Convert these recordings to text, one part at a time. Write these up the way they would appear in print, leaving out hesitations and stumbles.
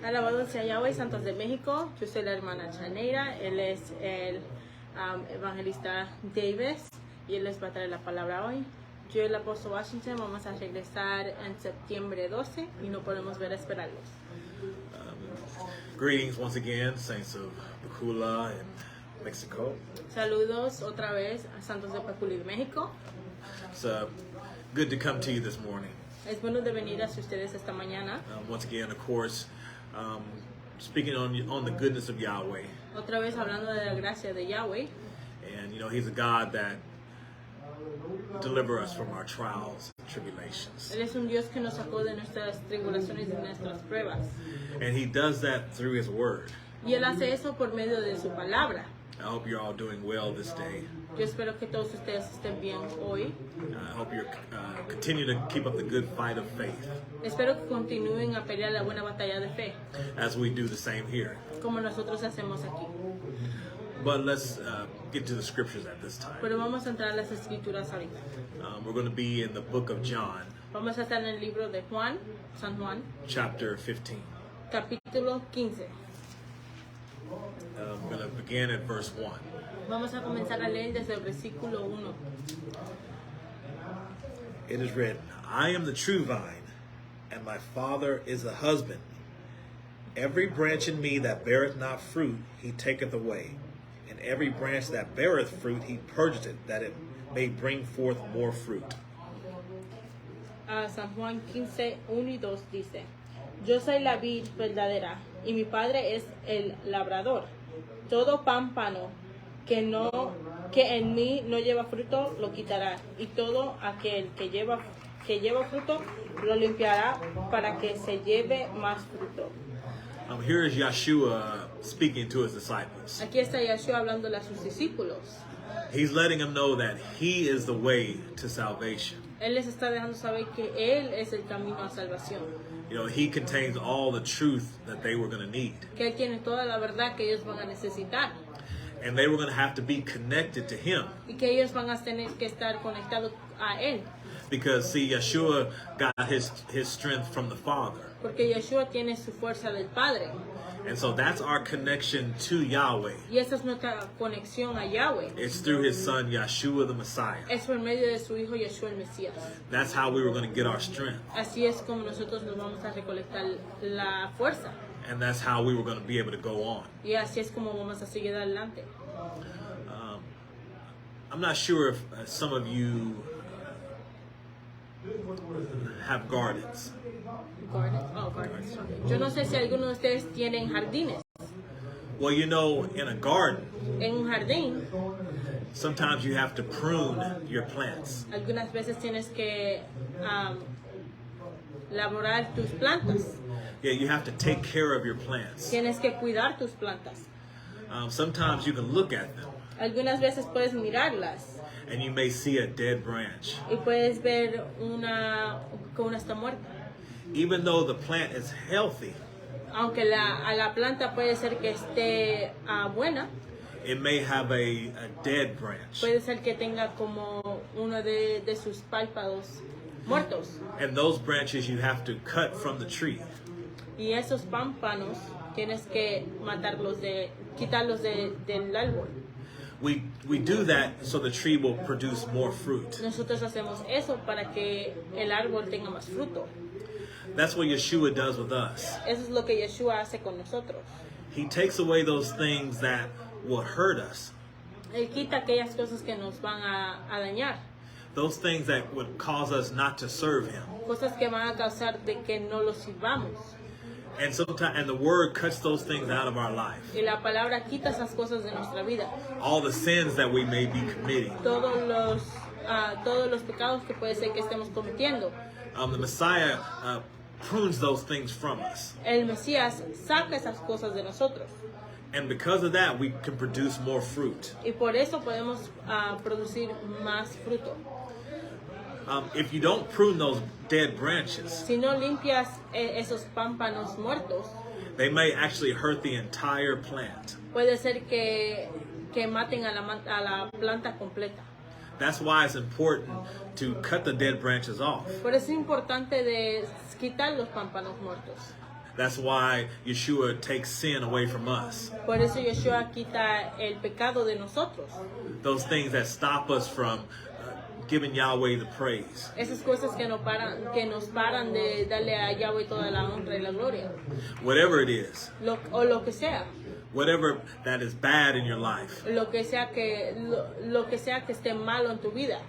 Alabado sea Yahweh, Santos de México. Yo soy la hermana Chaneira. Él es el evangelista Davis y él les va a traer la palabra hoy. Yo y el apóstol Washington vamos a regresar en septiembre 12 y no podemos ver a esperarlos. Greetings once again, saints of Pacula and Mexico. Saludos otra vez a Santos de Pacula y de México. It's good to come to you this morning. Es bueno de venir hacia ustedes esta mañana. Once again, of course, speaking on the goodness of Yahweh. Otra vez hablando de la gracia de Yahweh. And you know, He's a God that delivers us from our trials and tribulations. Él es un Dios que nos sacó de nuestras tribulaciones y de nuestras pruebas. And He does that through His Word. Y él hace eso por medio de su palabra. I hope you're all doing well this day. Yo espero que todos ustedes estén bien hoy. I hope you continue to keep up the good fight of faith. Espero que continúen a pelear la buena batalla de fe, as we do the same here. como nosotros hacemos aquí. But let's get to the scriptures at this time. Pero vamos a entrar a las escrituras ahorita. We're going to be in the book of John, Vamos a estar en el libro de Juan, San Juan, chapter 15. capítulo 15. We're going to begin at verse 1. Vamos a comenzar a leer desde el versículo 1. It is written, I am the true vine, and my Father is the husband. Every branch in me that beareth not fruit, he taketh away. And every branch that beareth fruit, he purgeth it, that it may bring forth more fruit. San Juan 15, 1 y 2 dice, Yo soy la vid verdadera, y mi Padre es el labrador. Todo pámpano que en mí no lleva fruto, lo quitará. Y todo aquel que lleva fruto, lo limpiará para que se lleve más fruto. Here is Yeshua speaking to his disciples. Aquí está Yeshua hablándole a sus discípulos. He's letting them know that he is the way to salvation. Él les está dejando saber que Él es el camino a salvación. You know, he contains all the truth that they were going to need. Que Él tiene toda la verdad que ellos van a necesitar. And they were going to have to be connected to him. Y que ellos van a tener que estar conectados a Él. Because, see, Yeshua got his strength from the Father. Porque Yeshua tiene su fuerza del Padre. And so that's our connection to Yahweh. Y esa es nuestra conexión a Yahweh. It's through his son, Yeshua the Messiah. Es por medio de su Hijo Yeshua el Mesías. That's how we were going to get our strength. Así es como nosotros nos vamos a recolectar la fuerza. And that's how we were going to be able to go on. Y así es como vamos a seguir adelante. I'm not sure if some of you have gardens. Gardens. Yo no sé si algunos de ustedes tienen jardines. Well, you know, in a garden, En un jardín, sometimes you have to prune your plants. algunas veces tienes que laborar tus plantas. Yeah, you have to take care of your plants. Tienes que cuidar tus plantas. Sometimes you can look at them Algunas veces puedes mirarlas and you may see a dead branch. y puedes ver que una está muerta. Even though the plant is healthy, Aunque a la planta puede ser que esté buena, it may have a dead branch. puede ser que tenga como uno de sus párpados muertos. And those branches you have to cut from the tree. Y esos pámpanos tienes que quitarlos del árbol. We do that so the tree will produce more fruit. Nosotros hacemos eso para que el árbol tenga más fruto. That's what Yeshua does with us. Eso es lo que Yeshua hace con nosotros. He takes away those things that will hurt us. Él quita aquellas cosas que nos van a dañar. Those things that would cause us not to serve him. Cosas que van a causar de que no los sirvamos. And the word cuts those things out of our life. Y la palabra quita esas cosas de nuestra vida. All the sins that we may be committing. Todos los pecados que puede ser que estemos cometiendo. The Messiah prunes those things from us. El Mesías saca esas cosas de nosotros. And because of that, we can produce more fruit. Y por eso podemos producir más fruto. If you don't prune those dead branches, Si no limpias esos pámpanos muertos, they may actually hurt the entire plant. puede ser que maten a la planta completa. That's why it's important to cut the dead branches off. Por eso es importante de quitar los pámpanos muertos. That's why Yeshua takes sin away from us. Por eso Yeshua quita el pecado de nosotros. Those things that stop us from giving Yahweh the praise. Esas cosas que nos paran de darle a Yahweh toda la honra y la gloria. Whatever it is. Lo que sea. Whatever that is bad in your life. Lo que sea que esté malo en tu vida.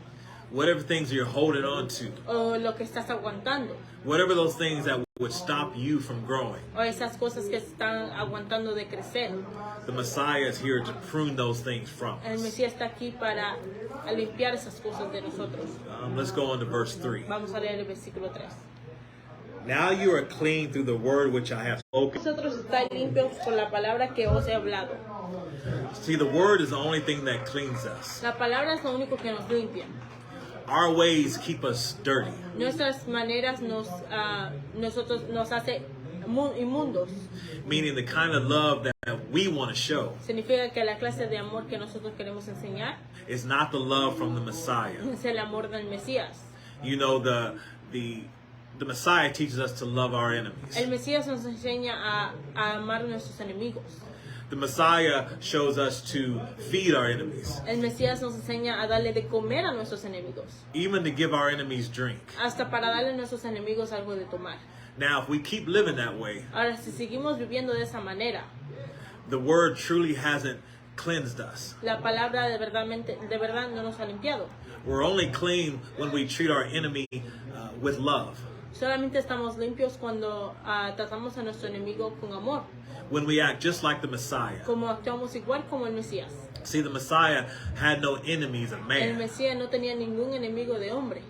Whatever things you're holding on to. O lo que estás aguantando. Whatever those things that would stop you from growing. O esas cosas que están aguantando de crecer. The Messiah is here to prune those things from El us. Mesías está aquí para limpiar esas cosas de nosotros. Let's go on to verse 3. Vamos a leer el versículo 3. Now you are clean through the word which I have spoken. Nosotros estáis limpios por la palabra que os he hablado. See, the word is the only thing that cleans us. La palabra es lo único que nos limpia. Our ways keep us dirty. Nuestras maneras nos hace inmundos. Meaning the kind of love that we want to show Significa que la clase de amor que nosotros queremos enseñar is not the love from the Messiah. es el amor del Mesías. You know, the Messiah teaches us to love our enemies. El Mesías nos enseña a amar a nuestros enemigos. The Messiah shows us to feed our enemies, El Mesías nos enseña a darle de comer a nuestros enemigos. even to give our enemies drink. Hasta para darle a nuestros enemigos algo de tomar. Now, if we keep living that way, Ahora, si seguimos viviendo de esa manera, the word truly hasn't cleansed us. la palabra de verdad no nos ha limpiado. We're only clean when we treat our enemy with love. Solamente estamos limpios cuando tratamos a nuestro enemigo con amor, When we act just like the Messiah. como actuamos igual como el Mesías. See, the Messiah had no enemies of El man. Mesías no tenía ningún enemigo de hombre.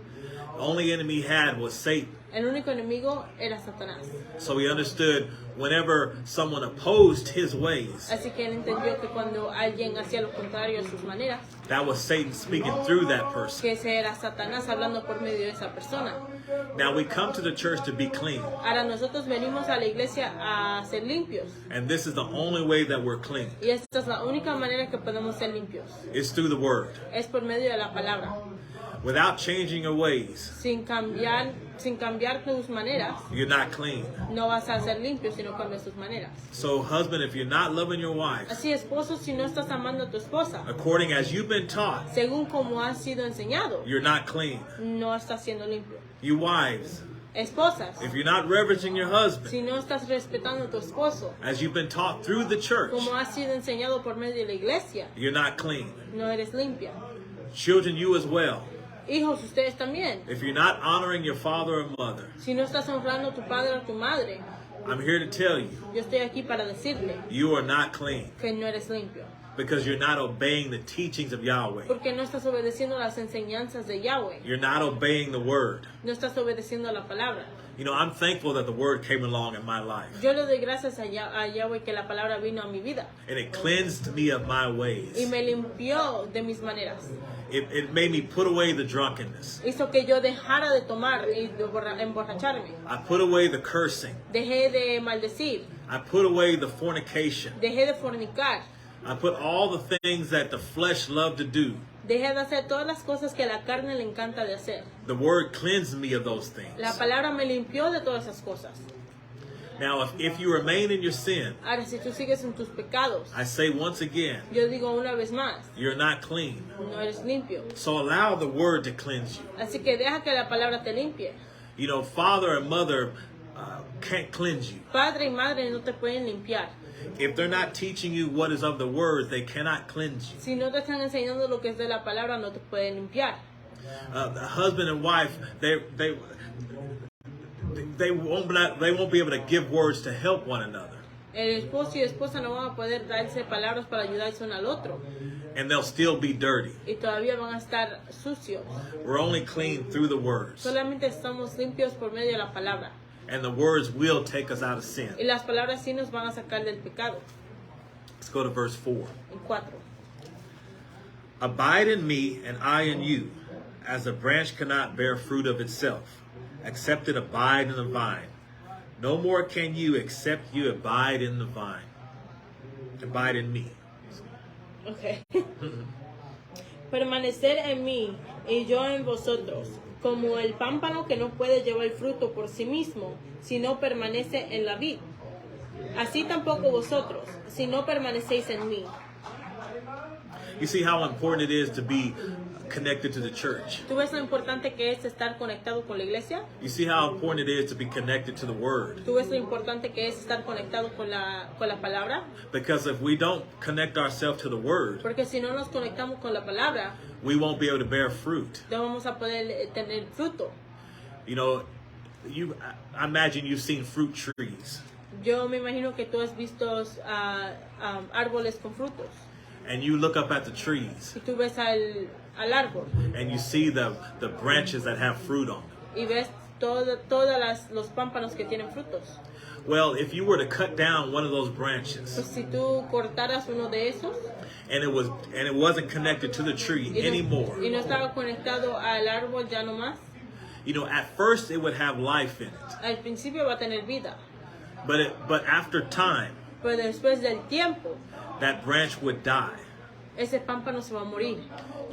The only enemy he had was Satan. El único enemigo era Satanás. So he understood whenever someone opposed his ways, Así que él entendió que cuando alguien hacía lo contrario a sus maneras, that was Satan speaking through that person. que ese era Satanás hablando por medio de esa persona. Now we come to the church to be clean, Ahora nosotros venimos a la iglesia a ser limpios. and this is the only way that we're clean. Y esta es la única manera que podemos ser limpios. It's through the word. Es por medio de la palabra. Without changing your ways, Sin cambiar tus maneras, you're not clean. no vas a ser limpio si no cambias tus maneras. So husband, if you're not loving your wife Así, esposo, si no estás amando a tu esposa, according as you've been taught, según como has sido enseñado, you're not clean. no estás siendo limpio. You wives, Esposas, if you're not reverencing your husband si no estás respetando a tu esposo, as you've been taught through the church, como has sido enseñado por medio de la iglesia, you're not clean. no eres limpia. Children, you as well. Hijos, ustedes también. If you're not honoring your father or mother, Si no estás honrando a tu padre o a tu madre, I'm here to tell you, yo estoy aquí para decirle you are not clean que no eres limpio. because you're not obeying the teachings of Yahweh. Porque no estás obedeciendo las enseñanzas de Yahweh. You're not obeying the word. No estás obedeciendo la palabra. You know, I'm thankful that the word came along in my life Yo le doy gracias a Yahweh que la palabra vino a mi vida and it cleansed me of my y ways. me limpió de mis maneras. It made me put away the drunkenness. Hizo que yo dejara de tomar y de emborracharme. I put away the cursing. Dejé de maldecir. I put away the fornication. Dejé de fornicar. I put all the things that the flesh loved to do. Dejé de hacer todas las cosas que a la carne le encanta de hacer. The word cleansed me of those things. La palabra me limpió de todas esas cosas. Now, if you remain in your sin, Ahora, si tú sigues en tus pecados, I say once again, yo digo una vez más, you're not clean. no eres limpio. So allow the word to cleanse you. Así que deja que la palabra te limpie. You know, father and mother can't cleanse you. Padre y madre no te pueden limpiar. If they're not teaching you what is of the word, they cannot cleanse you. Si no te están enseñando lo que es de la palabra, no te pueden limpiar. The husband and wife, they won't be able to give words to help one another, El esposo y esposa no van a poder darse palabras para ayudarse uno al otro. and they'll still be dirty. Y todavía van a estar sucios. We're only clean through the words, Solamente estamos limpios por medio de la palabra. and the words will take us out of sin. Y las palabras sí nos van a sacar del pecado. Let's go to verse 4. En 4. Abide in me, and I in you, as a branch cannot bear fruit of itself, except it abide in the vine. No more can you except you abide in the vine. Abide in me. Okay. Permanecer en mí y yo en vosotros, como el pámpano que no puede llevar fruto por sí mismo, si no permanece en la vid. Así tampoco vosotros, si no permanecéis en mí. You see how important it is to be connected to the church. ¿Tú ves lo importante que es estar conectado con la iglesia? You see how important it is to be connected to the word. ¿Tú ves lo importante que es estar conectado con la palabra? Because if we don't connect ourselves to the word, Porque si no nos conectamos con la palabra, we won't be able to bear fruit. no vamos a poder tener fruto. You know, I imagine you've seen fruit trees. Yo me imagino que tú has visto árboles con frutos. And you look up at the trees Y tú ves al árbol and you see the branches that have fruit on them. y ves todos los pámpanos que tienen frutos. Well, if you were to cut down one of those Pues branches si tú cortaras uno de esos and it wasn't connected to the tree anymore, y no estaba conectado al árbol ya no más, you know, at first it would have life in it, al principio va a tener vida, but after time, pero después del tiempo that branch would die. ese pámpano se va a morir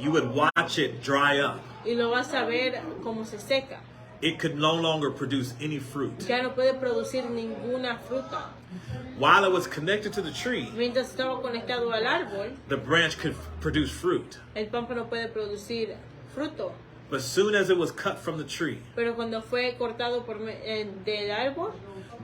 You would watch it dry up. y lo vas a ver como se seca. It could no longer produce any fruit. Ya no puede producir ninguna fruta. While it was connected to the tree, Mientras estaba conectado al árbol, the branch could produce fruit. el pámpano puede producir fruto. But soon as it was cut from the tree, Pero cuando fue cortado del árbol,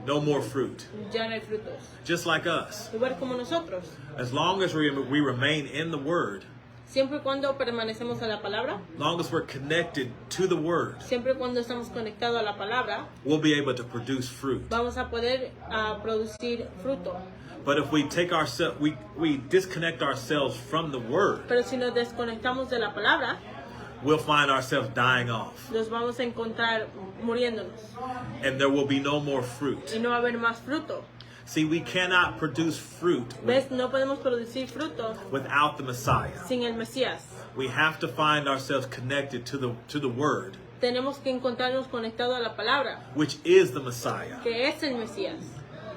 no more fruit. ya no hay frutos. Just like us. Igual como nosotros. As long as we remain in the Word, Siempre y cuando permanecemos a la palabra, as long as we're connected to the Word, siempre y cuando estamos conectados a la palabra, we'll be able to produce fruit. vamos a poder producir fruto. But if we take ourselves, we disconnect ourselves from the Word, Pero si nos desconectamos de la palabra, we'll find ourselves dying off. nos vamos a encontrar muriéndonos And there will be no more fruit. y no va a haber más fruto. See, we cannot produce fruit ¿Ves? No podemos producir fruto without the Messiah. sin el Mesías. We have to find ourselves connected to the Word, Tenemos que encontrarnos conectados a la palabra, which is the Messiah. que es el Mesías.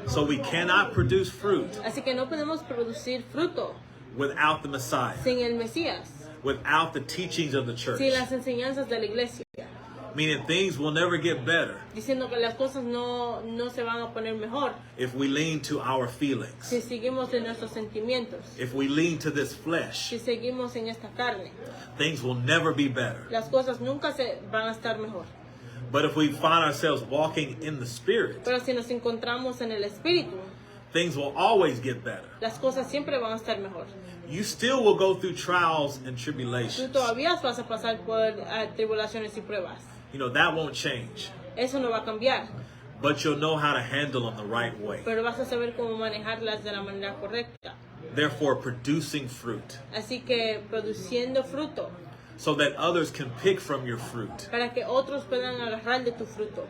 So we cannot produce fruit Así que no podemos producir fruto without the Messiah, sin el Mesías, without the teachings of the church. sin las enseñanzas de la iglesia. Meaning things will never get better Diciendo que las cosas no se van a poner mejor if we lean to our feelings, si seguimos en nuestros sentimientos, if we lean to this flesh. si seguimos en esta carne. Things will never be better. Las cosas nunca se van a estar mejor. But if we find ourselves walking in the Spirit, Pero si nos encontramos en el Espíritu, things will always get better. las cosas siempre van a estar mejor. You still will go through trials and Tú tribulations. todavía vas a pasar por tribulaciones y pruebas. You know, that won't change. Eso no va a cambiar, But you'll know how to handle them the right way. pero vas a saber cómo manejarlas de la manera correcta. Therefore, producing fruit Así que produciendo fruto so that others can pick from your fruit. para que otros puedan agarrar de tu fruto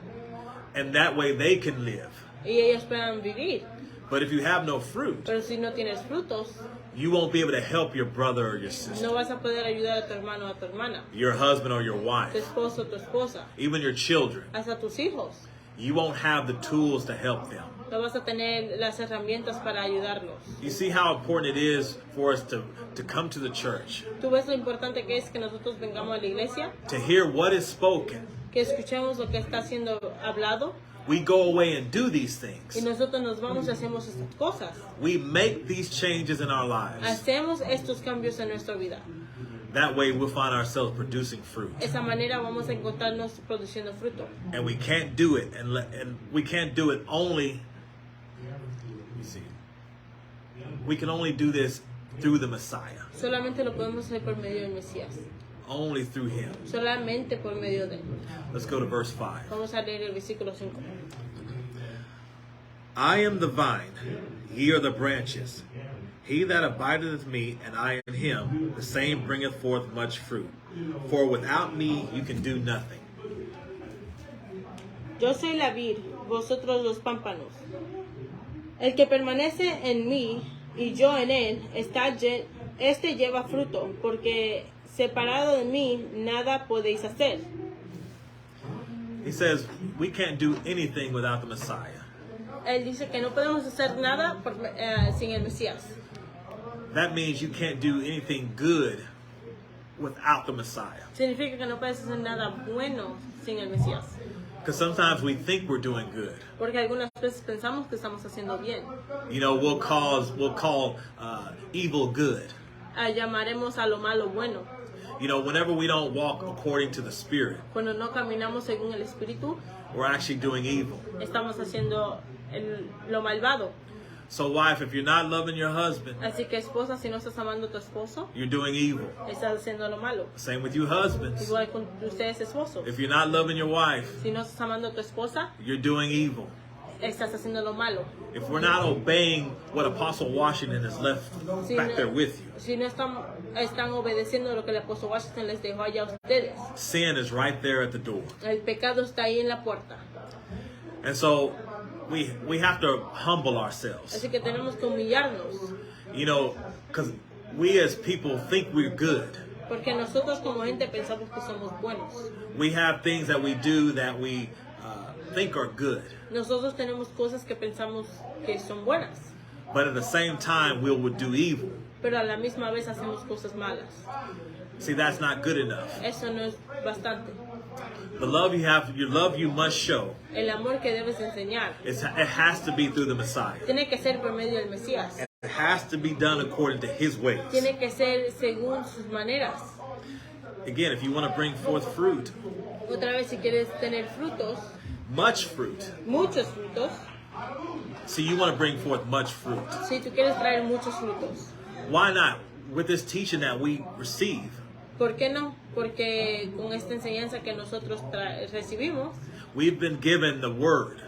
And that way they can live. y ellos puedan vivir. But if you have no fruit, Pero si no tienes frutos, you won't be able to help your brother or your sister, no vas a poder ayudar a tu hermano o a tu hermana, your husband or your tu wife, esposo o tu esposa, even your children. hasta tus hijos. You won't have the tools to help them. No vas a tener las herramientas para ayudarlos. You see how important it is for us to come to the church, ¿Tú ves lo importante que es que nosotros vengamos a la iglesia? to hear what is spoken. Que escuchemos lo que está siendo hablado We go away and do these y things. nosotros nos vamos y hacemos estas cosas. We make these changes in our lives. Hacemos estos cambios en nuestra vida. That way we'll find ourselves producing fruit. De esa manera vamos a encontrarnos produciendo fruto. And we can't do it and we can't do it only, let me see. We can only do this through the Messiah. Solamente lo podemos hacer por medio del Mesías. Only through him. Solamente por medio de él. Let's go to verse 5. Vamos a leer el versículo 5. I am the vine, ye are the branches. He that abideth in me, and I in him, the same bringeth forth much fruit. For without me you can do nothing. Yo soy la vid, vosotros los pámpanos. El que permanece en mí y yo en él, este lleva fruto, porque separado de mí nada podéis hacer. He says we can't do anything without the Messiah. Él dice que no podemos hacer nada sin el Mesías. That means you can't do anything good without the Messiah. Significa que no puedes hacer nada bueno sin el Mesías. Because sometimes we think we're doing good. Porque algunas veces pensamos que estamos haciendo bien. You know, we'll call evil good. Llamaremos a lo malo bueno. You know, whenever we don't walk according to the Spirit, Cuando no caminamos según el Espíritu, we're actually doing evil. estamos haciendo lo malvado. So wife, if you're not loving your husband, Así que esposa, si no estás amando a tu esposo, you're doing evil. estás haciendo lo malo. Same with you husbands. Igual con ustedes esposos. If you're not loving your wife, Si no estás amando a tu esposa, you're doing evil. estás haciendo lo malo. If we're not obeying what Apostle Washington has left Si back no, there with you, si no están obedeciendo lo que el apóstol Washington les dejó allá a ustedes, sin is right there at the door. el pecado está ahí en la puerta. And so we have to humble ourselves. Así que tenemos que humillarnos. You know, because we as people think we're good. Porque nosotros como gente pensamos que somos buenos. We have things that we do that we think are good. Nosotros tenemos cosas que pensamos que son buenas. But at the same time, we would do evil. Pero a la misma vez hacemos cosas malas. See, that's not good enough. Eso no es bastante. The love your love you must show. El amor que debes enseñar It has to be through the Messiah. tiene que ser por medio del Mesías. It has to be done according to His ways. Tiene que ser según sus maneras. Again, if you want to bring forth fruit, Otra vez, si quieres tener frutos, much fruit. muchos frutos, See, you want to bring forth much fruit. si tú quieres traer muchos frutos, Why not? With this teaching that we receive, ¿por qué no? Porque con esta enseñanza que nosotros recibimos, we've been given the word.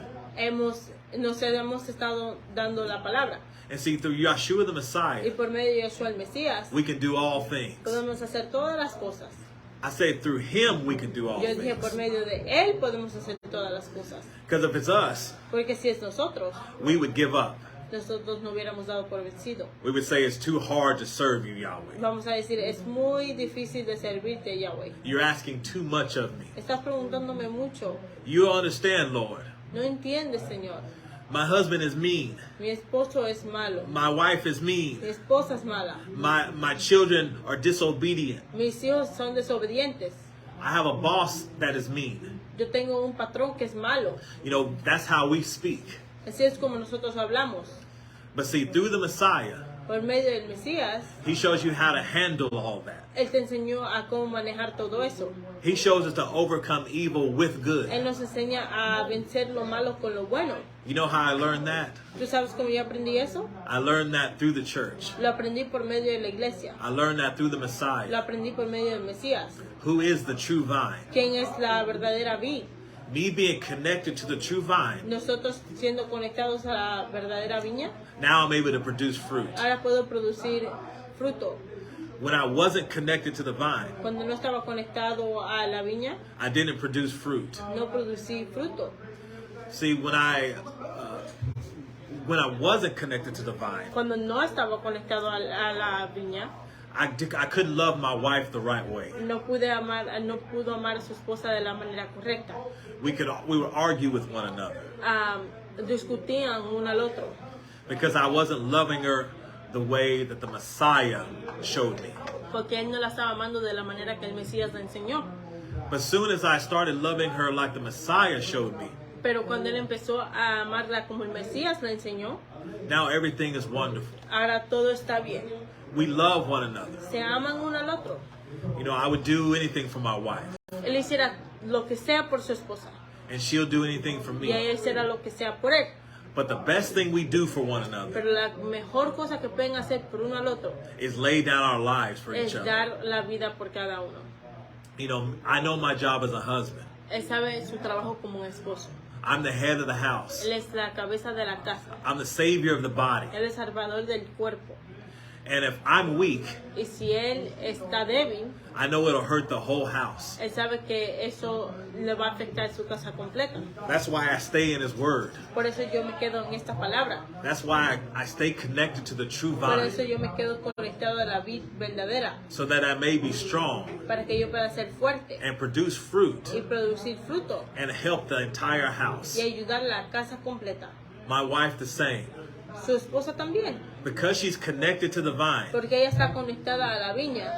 nos hemos estado dando la palabra. And see, through Yeshua the Y Messiah, por medio de Yeshua el Mesías, we can do all things. podemos hacer todas las cosas. I say through Him we can do all Yo dije, por things. medio de Él podemos hacer todas las cosas. Because if it's us, Porque si es nosotros, we would give up. nosotros no hubiéramos dado por vencido. We would say it's too hard to serve you, Yahweh. Vamos a decir, es muy difícil de servirte, Yahweh. You're asking too much of me. Estás preguntándome mucho. You understand, Lord. No entiendes, Señor. My husband is mean. Mi esposo es malo. My wife is mean. Mi esposa es mala. My children are disobedient. Mis hijos son desobedientes. I have a boss that is mean. Yo tengo un patrón que es malo. You know, that's how we speak. Así es como nosotros hablamos. But see, through the Messiah, Por medio del Mesías, He shows you how to handle all that. Él te enseñó a cómo manejar todo eso. He shows us to overcome evil with good. Él nos enseña a vencer lo malo con lo bueno. You know how I learned that? ¿Tú sabes cómo yo aprendí eso? I learned that through the church. Lo aprendí por medio de la iglesia. I learned that through the Lo Messiah, aprendí por medio del Mesías. who is the true vine. ¿Quién es la verdadera vid? Me being connected to the true vine, Nosotros siendo conectados a la verdadera viña, now I'm able to produce fruit. ahora puedo producir fruto. When I wasn't connected to the vine, Cuando no estaba conectado a la viña, I didn't produce fruit. no producí fruto. See, when I wasn't connected to the vine, Cuando no estaba conectado a la viña, I couldn't love my wife the right way. no pudo amar a su esposa de la manera correcta. We would argue with one another Discutían uno al otro, because I wasn't loving her the way that the Messiah showed me. porque él no la estaba amando de la manera que el Mesías la enseñó. But soon as I started loving her like the Messiah showed me, Pero cuando él empezó a amarla como el Mesías la enseñó, now everything is wonderful. ahora todo está bien. We love one another. Se aman uno al otro. You know, I would do anything for my wife, Él hiciera lo que sea por su esposa and she'll do anything for y me. ella hiciera lo que sea por él. But the best thing we do for one another Pero la mejor cosa que pueden hacer por uno al otro is lay down our lives for es each other. dar la vida por cada uno. You know, I know my job as a husband. Él sabe su trabajo como un esposo. I'm the head of the house. Él es la cabeza de la casa. I'm the savior of the body. Él es salvador del cuerpo. And if I'm weak, Y si él está débil, I know it'll hurt the whole house. él sabe que eso le va a afectar su casa completa. That's why I stay in His Word. Por eso yo me quedo en esta palabra. That's why I stay connected to the true Por eso vine, yo me quedo conectado a la vid verdadera. so that I may be strong Para que yo pueda ser fuerte and produce fruit y producir fruto and help the entire house. y ayudar a la casa completa. My wife the same. Su esposa también. Because she's connected to the vine, Porque ella está conectada a la viña.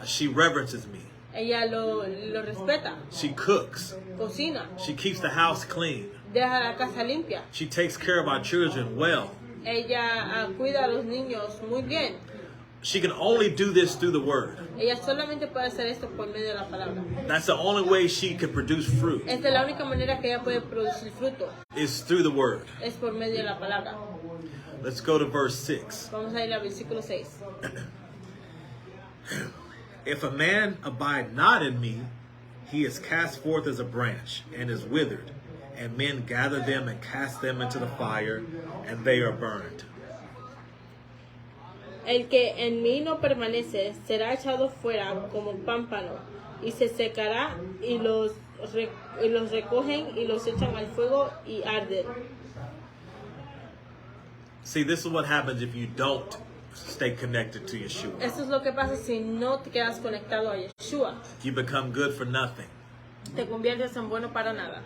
She reverences me. Ella lo respeta, She cooks. cocina, She keeps the house clean. deja la casa limpia. She takes care of our children well. Ella cuida a los niños muy bien. She can only do this through the word. Ella solamente puede hacer esto por medio de la palabra. That's the only way she can produce fruit, Esta es la única manera que ella puede producir fruto, is through the word. es por medio de la palabra. Let's go to verse 6. Vamos a ir al versículo 6. If a man abide not in me, he is cast forth as a branch and is withered, and men gather them and cast them into the fire, and they are burned. El que en mí no permanece será echado fuera como pámpano y se secará y los recogen y los echan al fuego y arden. See, this is what happens if you don't stay connected to Yeshua. Esto es lo que pasa si no te quedas conectado a Yeshua. You become good for nothing. Te conviertes en bueno para nada.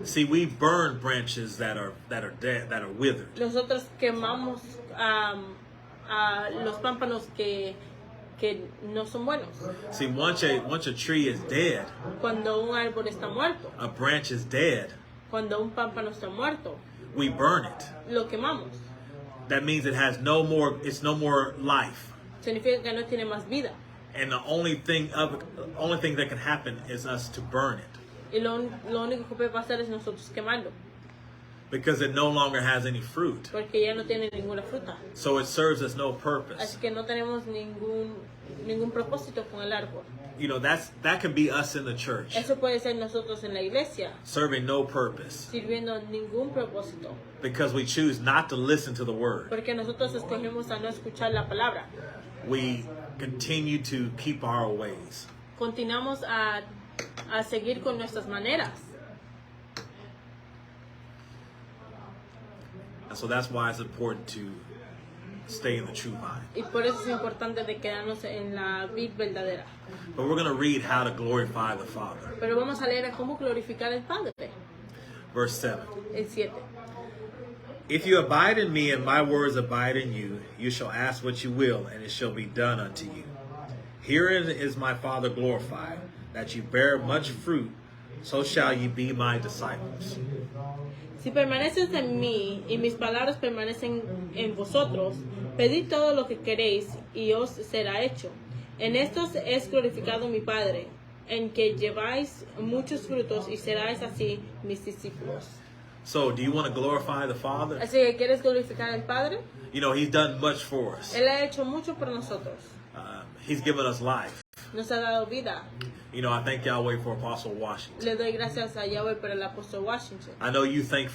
See, we burn branches that are dead, that are withered. Nosotros quemamos a los pámpanos que no son buenos. See, once a tree is dead, Cuando un árbol está muerto, a branch is dead, cuando un pámpano está muerto, we burn it. lo quemamos. That means it's no more life. Significa que no tiene más vida. And the only thing that can happen is us to burn it, Y lo único que puede pasar es nosotros quemarlo, because it no longer has any fruit. porque ya no tiene ninguna fruta. So it serves us no purpose. Así que no tenemos ningún propósito con el árbol. You know, that can be us in the church, Eso puede ser nosotros en la iglesia, serving no purpose, sirviendo ningún propósito, because we choose not to listen to the word. porque nosotros escogemos a no escuchar la palabra. We continue to keep our ways. Continuamos a seguir con nuestras maneras. And so that's why it's important to stay in the true vine. Y por eso es importante de quedarnos en la vid verdadera. But we're going to read how to glorify the Father. Pero vamos a leer a cómo glorificar al Padre. Verse 7. El 7. If you abide in me and my words abide in you, you shall ask what you will, and it shall be done unto you. Herein is my Father glorified, that you bear much fruit, so shall ye be my disciples. Si permaneces en mí y mis palabras permanecen en vosotros, pedid todo lo que queréis y os será hecho. En esto es glorificado mi Padre, en que lleváis muchos frutos y seráis así mis discípulos. So, do you want to glorify the Father? Así que, ¿quieres glorificar al Padre? You know, He's done much for us. Él ha hecho mucho por nosotros. He's given us life. Nos ha dado vida. You know, I thank Yahweh for Apostle Washington. Le doy gracias a Yahweh por el apóstol Washington. I know you thank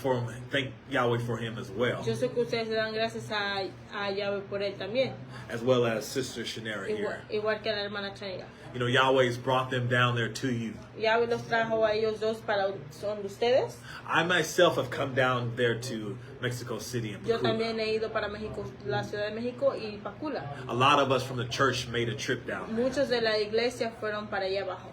Yahweh for him as well. Yo sé que ustedes le dan gracias a Yahweh por él también. As well as Sister Shanera here. Igual que a la hermana Chaniga. You know, Yahweh's brought them down there to you. Yahweh los trajo a ellos dos para son de ustedes. I myself have come down there to Mexico City and Yo Pacula. también he ido para México, la Ciudad de México y Pacula. A lot of us from the church made a trip down. Muchos de la iglesia fueron para allá abajo.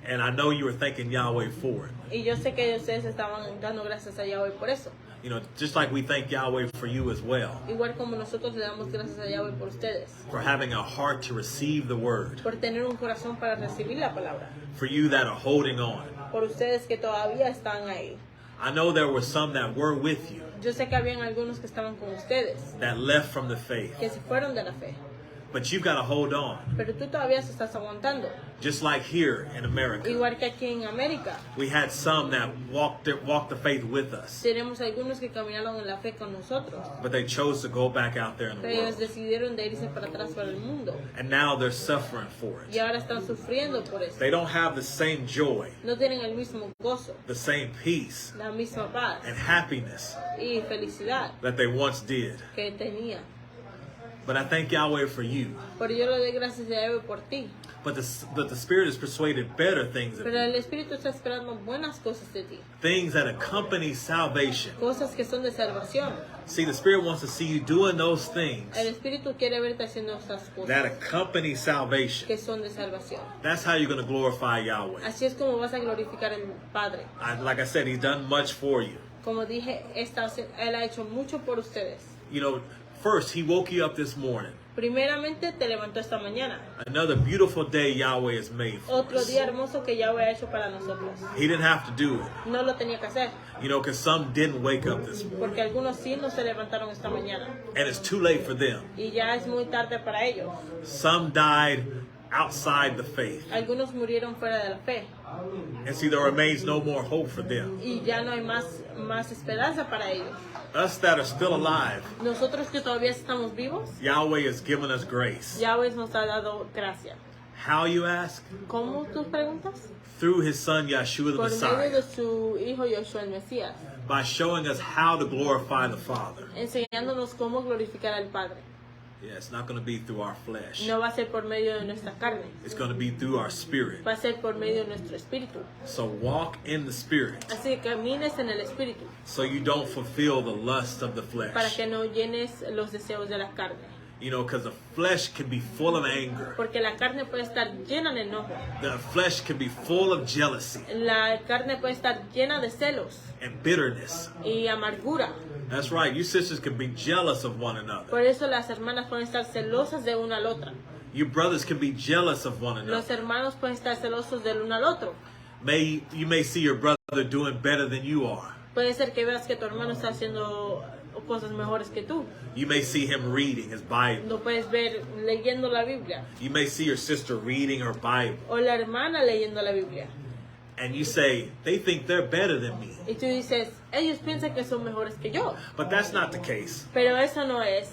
And I know you were thanking Yahweh for it. Y yo sé que ustedes estaban dando gracias a Yahweh por eso. You know, just like we thank Yahweh for you as well. Igual como nosotros le damos gracias a Yahweh por ustedes. For having a heart to receive the word. Por tener un corazón para recibir la palabra. For you that are holding on. Por ustedes que todavía están ahí. I know there were some that were with you. Yo sé que habían algunos que estaban con ustedes. That left from the faith. Que se fueron de la fe. But you've got to hold on. Pero tú todavía se estás aguantando. Just like here in America. Igual que aquí en América. We had some that walked the faith with us. Tenemos algunos que caminaron en la fe con nosotros. But they chose to go back out there in the Pero ellos world. decidieron de irse para atrás para el mundo. And now they're suffering for Y it. ahora están sufriendo por eso. They don't have the same joy, No tienen el mismo gozo, the same peace, la misma paz and happiness y felicidad that they once did. que tenía. But I thank Yahweh for you. Pero yo le doy gracias a Yahweh por ti. But the Spirit is persuaded better things of Pero you. el Espíritu está esperando buenas cosas de ti. Things that accompany salvation. Cosas que son de salvación. See, the Spirit wants to see you doing those things El Espíritu quiere verte haciendo esas that cosas accompany salvation. que son de salvación. That's how you're going to glorify Yahweh. Así es como vas a glorificar al Padre. Like I said, He's done much for you. Como dije, Él ha hecho mucho por ustedes. You know, First, he woke you up this morning. Primeramente te levantó esta mañana. Another beautiful day Yahweh has made for Otro us. día hermoso que Yahweh ha hecho para nosotros. He didn't have to do it. No lo tenía que hacer, You know, because some didn't wake up this morning. porque algunos sí no se levantaron esta mañana. And it's too late for them. Y ya es muy tarde para ellos. Some died outside the faith. Algunos murieron fuera de la fe. And see, there remains no more hope for them. Y ya no hay más esperanza para ellos. Us that are still alive, Nosotros que todavía estamos vivos, Yahweh has given us grace. Yahweh nos ha dado gracia. How, you ask? ¿Cómo tú preguntas? Through his son Yeshua the Por medio Messiah. de su hijo Yeshua el Mesías, By showing us how to glorify the Father. enseñándonos cómo glorificar al Padre. Yeah, it's not going to be through our flesh. No va a ser por medio de nuestra carne, It's going to be through our spirit. va a ser por medio de nuestro espíritu. So walk in the spirit Así que camines en el espíritu so you don't fulfill the lust of the para flesh. que no llenes los deseos de la carne. You know, because the flesh can be full of anger. Porque la carne puede estar llena de enojo. The flesh can be full of jealousy La carne puede estar llena de celos and bitterness. y amargura. That's right. You sisters can be jealous of one another. Por eso las hermanas pueden estar celosas de una al otra. You brothers can be jealous of one Los another. hermanos pueden estar celosos del uno al otro. You may see your brother doing better than you are. Puede ser que veas que tu hermano está haciendo cosas mejores que tú. You may see him reading his Bible. Lo puedes ver leyendo la Biblia. You may see your sister reading her Bible. O la hermana leyendo la Biblia. And you say, they think they're better than me. Y tú dices, ellos piensan que son mejores que yo. But that's not the case. Pero eso no es.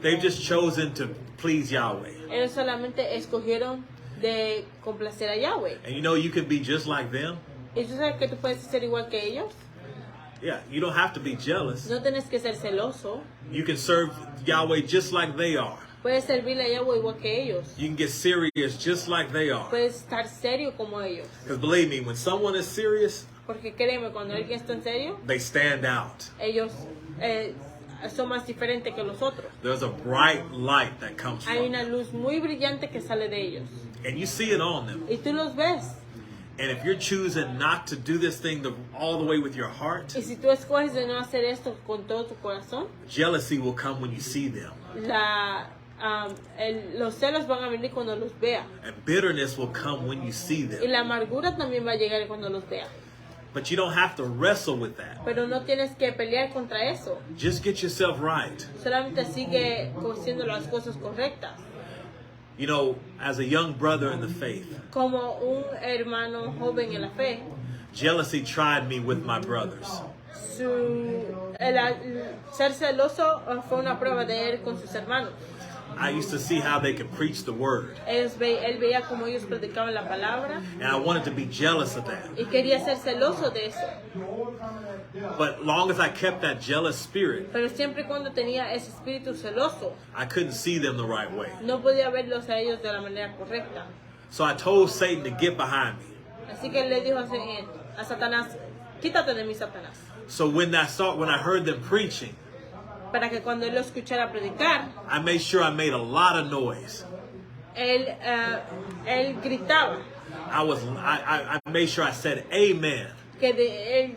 They've just chosen to please Yahweh. Ellos solamente escogieron de complacer a Yahweh. And you know, you can be just like them. ¿Y tú sabes que tú puedes ser igual que ellos? Yeah, you don't have to be jealous. No tienes que ser celoso. You can serve Yahweh just like they are. Puedes servirle a Yahweh igual que ellos. You can get serious just like they are. Puedes estar serio como ellos. Because believe me, when someone is serious, Porque créeme, cuando alguien está en serio, they stand out. ellos son más diferentes que los otros. There's a bright light that comes Hay from una them. luz muy brillante que sale de ellos. And you see it on them. Y tú los ves. And if you're choosing not to do this thing all the way with your heart, Y si tú escoges de no hacer esto con todo tu corazón, jealousy will come when you see them. los celos van a venir cuando los vea. And bitterness will come when you see Y them. la amargura también va a llegar cuando los vea. But you don't have to wrestle with that. Pero no tienes que pelear contra eso. Just get yourself right. Solamente sigue haciendo las cosas correctas. You know, as a young brother in the faith, Como un hermano joven en la fe, jealousy tried me with my brothers. Ser celoso fue una prueba de él con sus hermanos. I used to see how they could preach the word. Él veía como ellos predicaban la palabra And I wanted to be jealous of that. y quería ser celoso de eso. But long as I kept that jealous spirit, Pero siempre y cuando tenía ese espíritu celoso, I couldn't see them the right way. no podía verlos a ellos de la manera correcta. So I told Satan to get behind me. Así que él le dijo a Satanás, quítate de mí, Satanás. So when I heard them preaching, Para que cuando él lo escuchara predicar, I made sure I made a lot of noise. él gritaba, I made sure I said amen. que él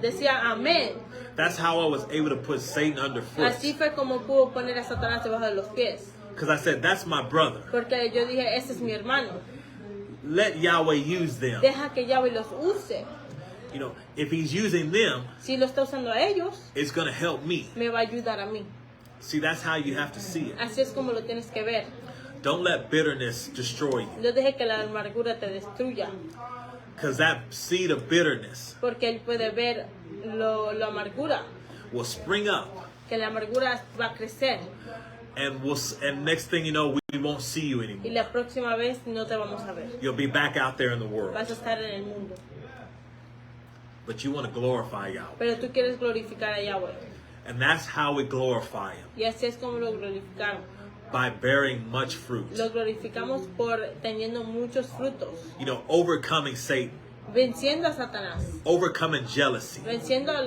decía amén. That's how I was able to put Satan underfoot. Así fue como pudo poner a Satanás debajo de los pies. Because I said, that's my brother. Porque yo dije, ese es mi hermano. Let Yahweh use them. Deja que Yahweh los use. You know, if he's using them, Si lo está usando a ellos, it's going to help me. me va a ayudar a mí. See, that's how you have to see it. Así es como lo tienes que ver. Don't let bitterness destroy you. No deje que la amargura te destruya. Because that seed of bitterness Porque él puede ver lo amargura. will spring up. Que la amargura va a crecer. And next thing you know, we won't see you Y anymore. la próxima vez no te vamos a ver. You'll be back out there in the world. Vas a estar en el mundo. But you want to glorify Yahweh. Pero tú quieres glorificar a Yahweh. And that's how we glorify Him. Y así es como lo glorificamos. By bearing much fruit. Lo glorificamos por teniendo muchos frutos. You know, overcoming Satan. Venciendo a Satanás. Overcoming jealousy. Venciendo a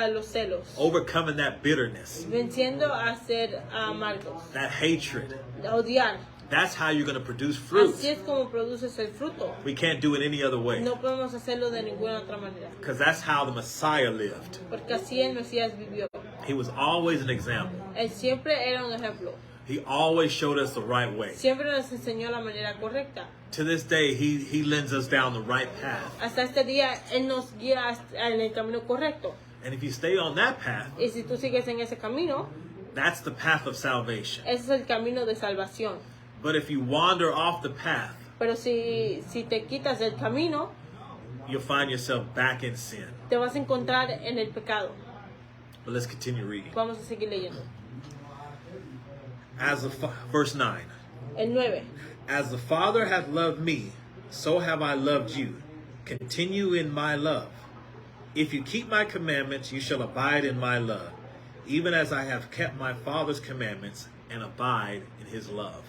los celos. Overcoming that bitterness. Venciendo a ser amargos. That hatred. A odiar. That's how you're going to produce fruit. Así es como produces el fruto. We can't do it any other way. No podemos hacerlo de ninguna otra manera. Because that's how the Messiah lived. Porque así el Mesías vivió. He was always an example. Él siempre era un ejemplo. He always showed us the right way. Siempre nos enseñó la manera correcta. To this day, he lends us down the right path. Hasta este día, Él nos guía en el camino correcto. And if you stay on that path, Y si tú sigues en ese camino, that's the path of salvation. ese es el camino de salvación. But if you wander off the path, Pero si te quitas del camino, you'll find yourself back in sin. te vas a encontrar en el pecado. But let's continue reading. Vamos a seguir leyendo. Verse 9. El 9. As the Father hath loved me, so have I loved you. Continue in my love. If you keep my commandments, you shall abide in my love, even as I have kept my Father's commandments and abide in his love.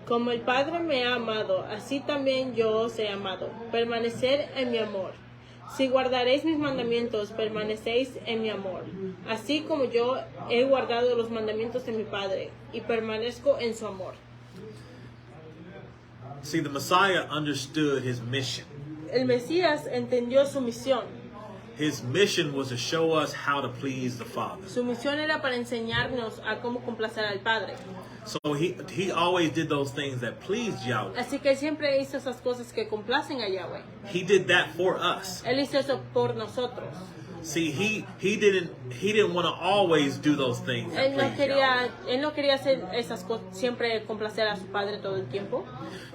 Como el Padre me ha amado, así también yo os he amado. Permanecer en mi amor. Si guardaréis mis mandamientos, permanecéis en mi amor. Así como yo he guardado los mandamientos de mi Padre y permanezco en su amor. See, the Messiah understood his mission. El Mesías entendió su misión. His mission was to show us how to please the Father. Su misión era para enseñarnos a cómo complacer al Padre. So he always did those things that pleased Yahweh. Así que siempre hizo esas cosas que complacen a Yahweh. He did that for us. Él hizo eso por nosotros. See, he didn't want to always do those things that pleased Yahweh. Él no quería hacer esas cosas, siempre complacer a su Padre todo el tiempo.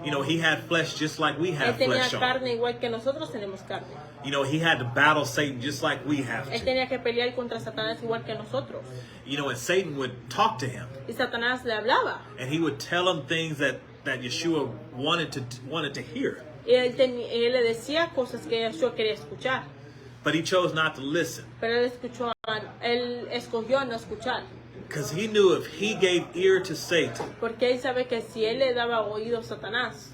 You know, he had flesh just like we Él have tenía flesh on. carne igual que nosotros tenemos carne. You know, he had to battle Satan just like we have Él to. tenía que pelear contra Satanás igual que nosotros. You know, and Satan would talk to him, Y Satanás le hablaba. and he would tell him things that Yeshua wanted to hear. Y él le decía cosas que Yeshua quería escuchar. But he chose not to listen Pero él escogió no escuchar. because he knew if he gave ear to Satan, Porque él sabe que si él le daba oído a Satanás,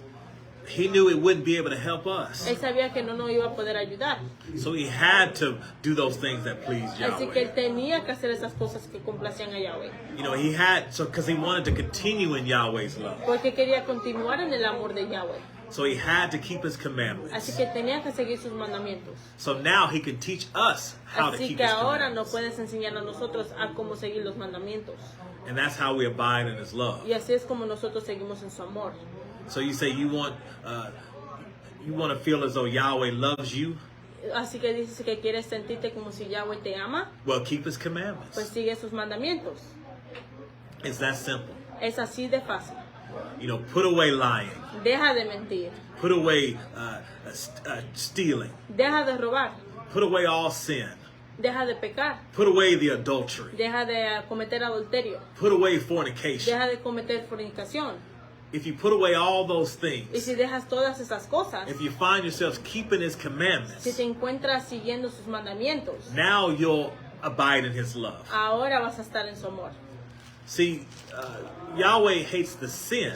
he knew it wouldn't be able to help us. él sabía que no nos iba a poder ayudar. So he had to do those things that pleased Así que él Yahweh. tenía que hacer esas cosas que complacían a Yahweh. You know, because he wanted to continue in Yahweh's love. Porque quería continuar en el amor de Yahweh. So he had to keep his Así commandments. que tenía que seguir sus mandamientos. So now he can teach us how to Así keep que his ahora no commandments. puedes enseñar a nosotros a cómo seguir los mandamientos. And that's how we abide in his love. Y así es como nosotros seguimos en su amor. So you say you want to feel as though Yahweh loves you? Así que dices que quieres sentirte como si Yahweh te ama, Well, keep his pues commandments. sigue sus mandamientos. It's that simple. Es así de fácil. You know, put away lying. Deja de mentir. Put away stealing. Deja de robar. Put away all sin. Deja de pecar. Put away the adultery. Deja de cometer adulterio. Put away fornication. Deja de cometer fornicación. If you put away all those Y things, si dejas todas esas cosas, if you find yourselves keeping his si commandments, te encuentras siguiendo sus mandamientos, now you'll abide in his love. ahora vas a estar en su amor. See, Yahweh hates the sin.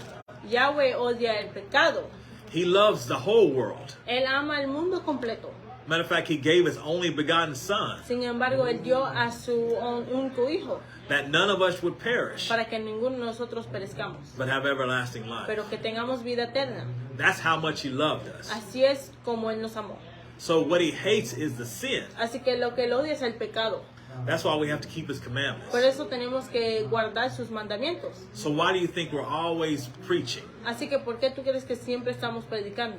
Yahweh odia el pecado. He loves the whole world. Él ama el mundo completo. Matter of fact, he gave his only begotten son Sin embargo, él dio a su único hijo that none of us would perish para que ninguno de nosotros perezcamos, but have everlasting life. pero que tengamos vida eterna. That's how much he loved us. Así es como él nos amó. So what he hates is the sin. Así que lo que él odia es el pecado. That's why we have to keep his commandments. Por eso tenemos que guardar sus mandamientos. So why do you think we're always preaching? Así que, ¿por qué tú crees que siempre estamos predicando?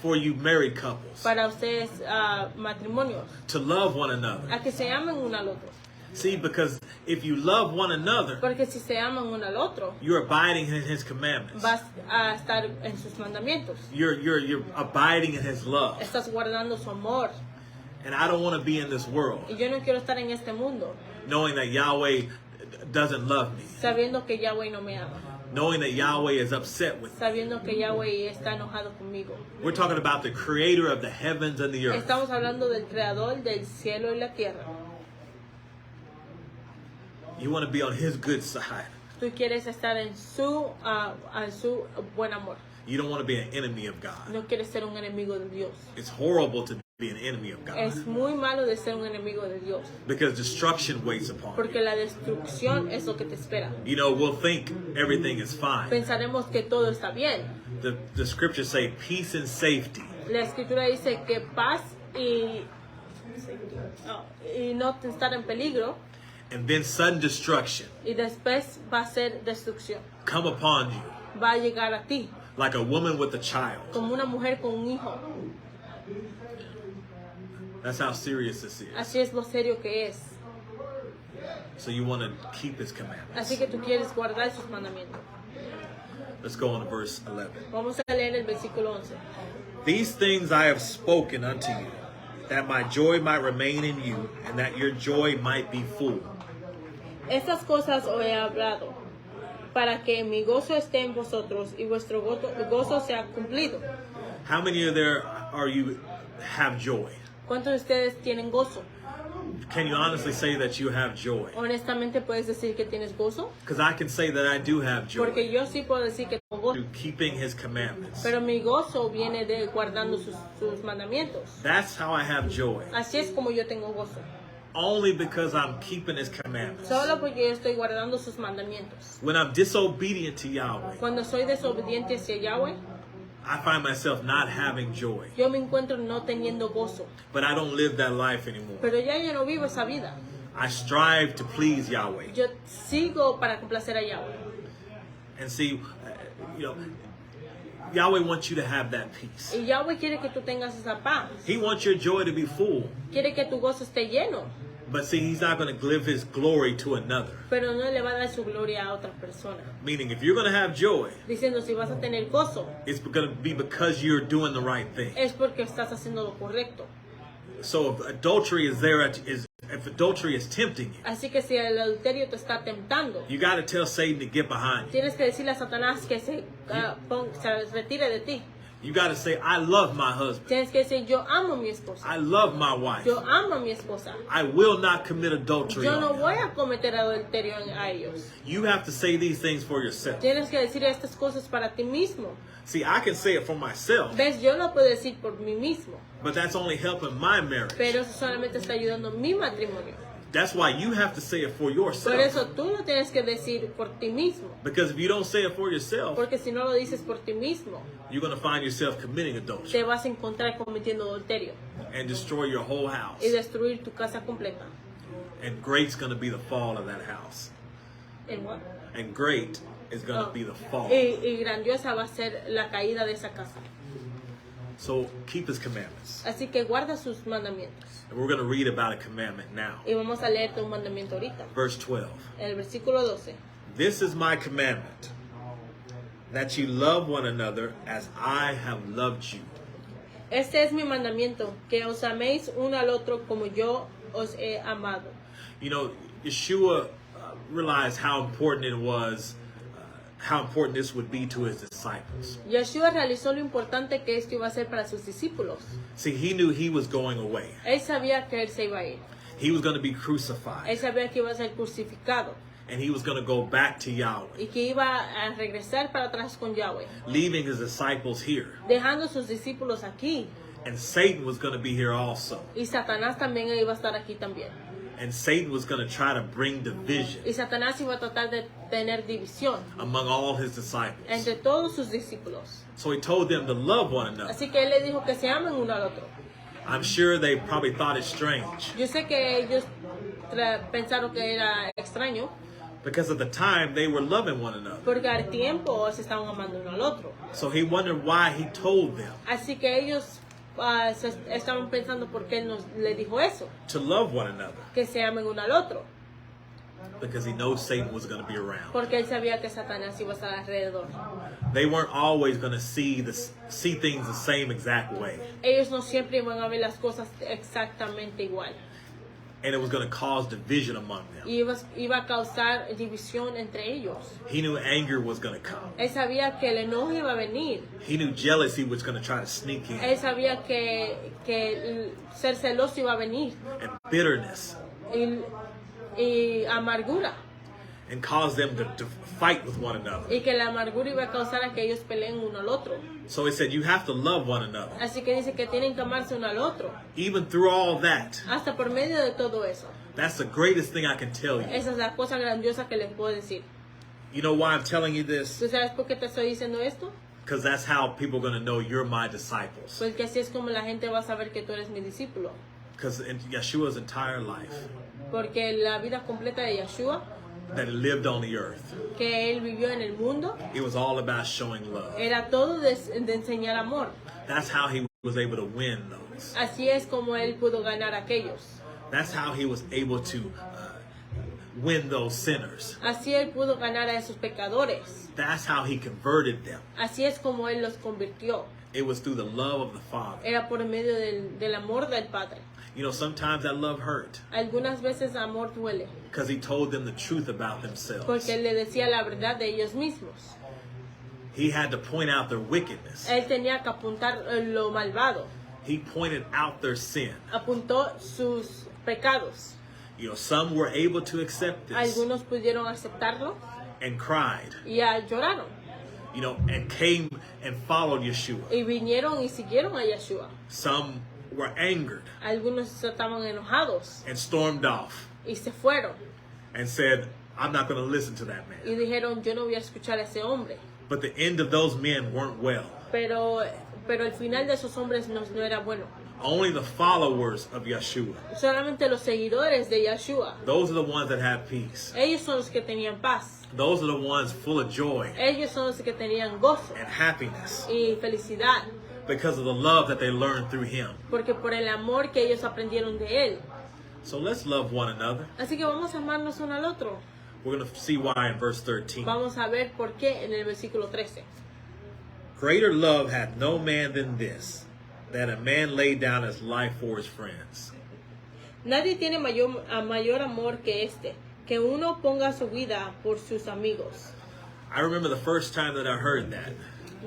For you married couples, Para ustedes, matrimonios, to love one another. a que se amen uno al otro. See, because if you love one another, Porque si se aman uno al otro, you're abiding in his commandments. vas a estar en sus mandamientos. You're abiding in his love. Estás guardando su amor. And I don't want to be in this world Y yo no quiero estar en este mundo knowing that Yahweh doesn't love me, sabiendo que Yahweh no me ama, knowing that Yahweh is upset with me. sabiendo que Yahweh está enojado conmigo. We're talking about the creator of the heavens and the earth. Estamos hablando del creador del cielo y la tierra. You want to be on his good side. Tú quieres estar en su buen amor. You don't want to be an enemy of God. No quieres ser un enemigo de Dios. It's horrible to be an enemy of God Es muy malo de ser un enemigo de Dios, because destruction waits upon porque you. la destrucción es lo que te espera. You know, we'll think everything is fine. Pensaremos que todo está bien. The scriptures say peace and safety La escritura dice que paz y y no estar en peligro, and then sudden destruction y después va a ser destrucción. come upon you, Va a llegar a ti, like a woman with a child. como una mujer con un hijo. That's how serious this is. Así es lo serio que es. So you want to keep his commandments. Así que tú quieres guardar sus mandamientos. Let's go on to verse 11. Vamos a leer el versículo 11. These things I have spoken unto you, that my joy might remain in you, and that your joy might be full. Estas cosas os he hablado, para que mi gozo esté en vosotros y vuestro gozo sea cumplido. How many of there are you have joy? ¿Cuántos de ustedes tienen gozo? Can you honestly say that you have joy? Honestamente, ¿puedes decir que tienes gozo? Because I can say that I do have joy. Porque yo sí puedo decir que tengo gozo. Through keeping his commandments. Pero mi gozo viene de guardando sus mandamientos. That's how I have joy. Así es como yo tengo gozo. Only because I'm keeping his commandments. Solo porque yo estoy guardando sus mandamientos. When I'm disobedient to Yahweh, Cuando soy desobediente hacia Yahweh, I find myself not having joy. yo me encuentro no teniendo gozo. But I don't live that life anymore. Pero ya yo no vivo esa vida. I strive to please Yahweh. Yo sigo para complacer a Yahweh. And see, Yahweh wants you to have that peace. Y Yahweh quiere que tú tengas esa paz. He wants your joy to be full. Quiere que tu gozo esté lleno. But see, he's not going to give his glory to another. Pero no le va a dar su gloria a otra persona. Meaning, if you're going to have joy, Diciendo, si vas a tener gozo, it's going to be because you're doing the right thing. es porque estás haciendo lo correcto. So if adultery is there, if adultery is tempting you, Así que si el adulterio te está tentando, you got to tell Satan to get behind you. tienes que decirle a Satanás que se retire de ti. You got to say, I love my husband. Tienes que decir, yo amo a mi esposa. I love my wife. Yo amo a mi esposa. I will not commit adultery Yo no on voy them. a cometer adulterio a ellos. You have to say these things for yourself. Tienes que decir estas cosas para ti mismo. See, I can say it for myself, ¿Ves? Yo lo puedo decir por mí mismo. but that's only helping my marriage. Pero eso solamente está ayudando a mi matrimonio. That's why you have to say it for Por yourself. eso tú lo tienes que decir por ti mismo. Because if you don't say it for yourself, Porque si no lo dices por ti mismo, you're going to find yourself committing te adultery vas a encontrar cometiendo adulterio and destroy your whole house. y destruir tu casa completa. And great's going to be the fall of that house. ¿En what? And great is going to Oh. be the fall. Y grandiosa va a ser la caída de esa casa. So keep his commandments. Así que guarda sus mandamientos. And we're going to read about a commandment now. Y vamos a leerte un mandamiento ahorita. Verse 12. El versículo 12. This is my commandment, that you love one another as I have loved you. Este es mi mandamiento, que os améis uno al otro como yo os he amado. You know, Yeshua realized how important it was, how important this would be to his disciples. Yeshua realizó lo importante que esto iba a ser para sus discípulos. See, he knew he was going away. Él sabía que él se iba a ir. He was going to be Él crucified. sabía que iba a ser crucificado And he was going to go back to Yahweh, y que iba a regresar para atrás con Yahweh, leaving his disciples here. dejando a sus discípulos aquí. And Satan was going to be here also. Y Satanás también iba a estar aquí también. And Satan was going to try to bring division Y Satanás iba a tratar de tener división among all his disciples. entre todos sus discípulos. So he told them to love one another. Así que él le dijo que se amen uno al otro. I'm sure they probably thought it strange, Yo sé que ellos pensaron que era extraño, because at the time they were loving one another. porque al tiempo se estaban amando uno al otro. So he wondered why he told them Así que ellos estaban pensando por qué él le dijo eso, to love one another, que se amen uno al otro, because he knows Satan was going to be around. porque él sabía que Satanás iba a estar alrededor. They weren't always going to see things the same exact way, Ellos no siempre iban a ver las cosas exactamente igual. and it was going to cause division among them. Y iba a causar división entre ellos. He knew anger was going to come. Él sabía que el enojo iba a venir. He knew jealousy was going to try to sneak in, Él sabía que ser celoso iba a venir. and bitterness, Y amargura. and cause them to fight with one another. Y que la amargura iba a causar a que ellos peleen uno al otro. So he said, you have to love one another. Así que dice que tienen que amarse uno al otro. Even through all that, Hasta por medio de todo eso. that's the greatest thing I can tell you. Esa es la cosa grandiosa que les puedo decir. You know why I'm telling you this? ¿Tú sabes por qué te estoy diciendo esto? Because that's how people are going to know you're my disciples. Porque así es como la gente va a saber que tú eres mi discípulo. Because in Yeshua's entire life Porque la vida completa de Yeshua, that he lived on the earth, que él vivió en el mundo, it was all about showing love. era todo de enseñar amor. That's how he was able to win those. Así es como él pudo ganar a aquellos. That's how he was able to win those sinners. Así él pudo ganar a esos pecadores. That's how he converted them. Así es como él los convirtió. It was through the love of the Father. Era por medio del amor del Padre. You know, sometimes that love hurt Algunas veces amor duele, because he told them the truth about themselves. porque él le decía la verdad de ellos mismos. He had to point out their wickedness. Él tenía que apuntar lo malvado. He pointed out their sin. Apuntó sus pecados. You know, some were able to accept this Algunos pudieron aceptarlo and cried, y lloraron. you know, and came and followed Yeshua. Y vinieron y siguieron a Yeshua. Some were angered Algunos estaban enojados and stormed off y se fueron. and said, I'm not going to listen to that Y man. dijeron, yo no voy a escuchar a ese hombre. But the end of those men weren't well. Pero el final de esos hombres no era bueno. Only the followers of Yeshua, Solamente los seguidores de Yeshua. those are the ones that have peace. Ellos son los que tenían paz. Those are the ones full of joy Ellos son los que tenían gozo and happiness y felicidad. because of the love that they learned through him. Porque por el amor que ellos aprendieron de él. So let's love one another. Así que vamos a amarnos uno al otro. We're going to see why in verse 13. Vamos a ver por qué en el versículo 13. Greater love hath no man than this, that a man lay down his life for his friends. Nadie tiene mayor amor que este, que uno ponga su vida por sus amigos. I remember the first time that I heard that.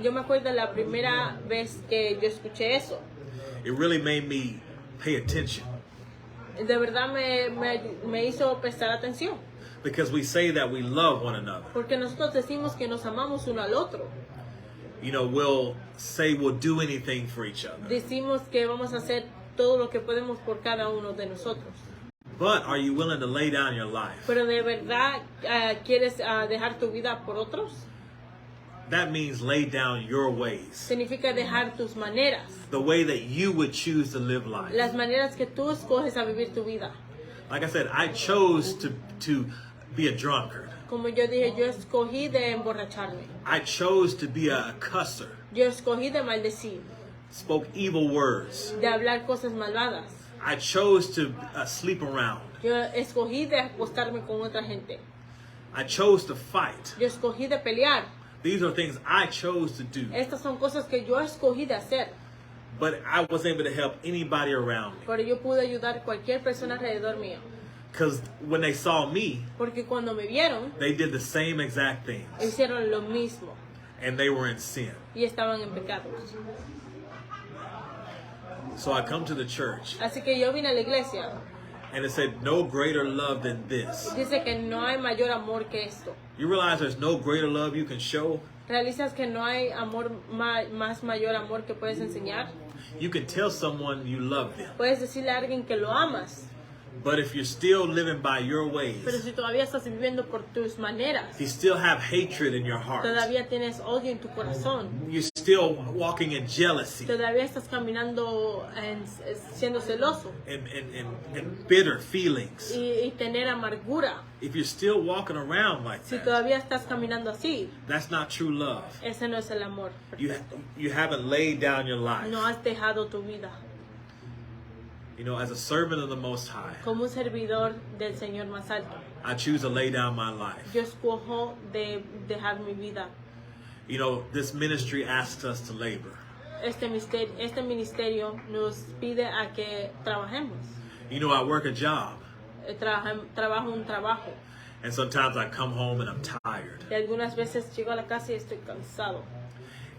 Yo me acuerdo la primera vez que yo escuché eso. It really made me pay attention De verdad me hizo prestar atención. because we say that we love one another. Porque nosotros decimos que nos amamos uno al otro. You know, we'll say we'll do anything for each other. Decimos que vamos a hacer todo lo que podemos por cada uno de nosotros. But are you willing to lay down your life? Pero de verdad quieres dejar tu vida por otros. That means lay down your ways, Significa dejar tus maneras. the way that you would choose to live life. Las maneras que tú escoges a vivir tu vida. Like I said, I chose to be a drunkard. Como yo dije, yo escogí de emborracharme. I chose to be a cusser, Yo escogí de maldecir, spoke evil words. de hablar cosas malvadas. I chose to sleep around. Yo escogí de acostarme con otra gente. I chose to fight. Yo escogí de pelear. These are things I chose to do. Estas son cosas que yo escogí de hacer. But I was able to help anybody around me. Pero yo pude ayudar a cualquier persona alrededor mío. Because when they saw me, Porque cuando me vieron, they did the same exact things. hicieron lo mismo. And they were in sin. Y estaban en pecados. So I come to the church Así que yo vine a la iglesia. and it said, no greater love than this. Dice que no hay mayor amor que esto. You realize there's no greater love you can show? ¿Realizas que no hay amor más mayor amor que puedes enseñar? You can tell someone you love them. Puedes decirle a alguien que lo amas. But if you're still living by your ways, Pero si todavía estás viviendo por tus maneras, if you still have hatred in your heart, todavía tienes odio en tu corazón, you're still walking in jealousy todavía estás caminando siendo celoso and bitter feelings, y tener amargura, if you're still walking around like si that, todavía estás caminando así, that's not true love. ese no es el amor. You haven't laid down your life. No has dejado tu vida. You know, as a servant of the Most High, Como un servidor del Señor más alto, I choose to lay down my life. yo escojo de dejar mi vida. You know, this ministry asks us to labor. Este ministerio nos pide a que trabajemos. You know, I work a job, Trabajo un trabajo. and sometimes I come home and I'm tired, Y algunas veces llego a la casa y estoy cansado.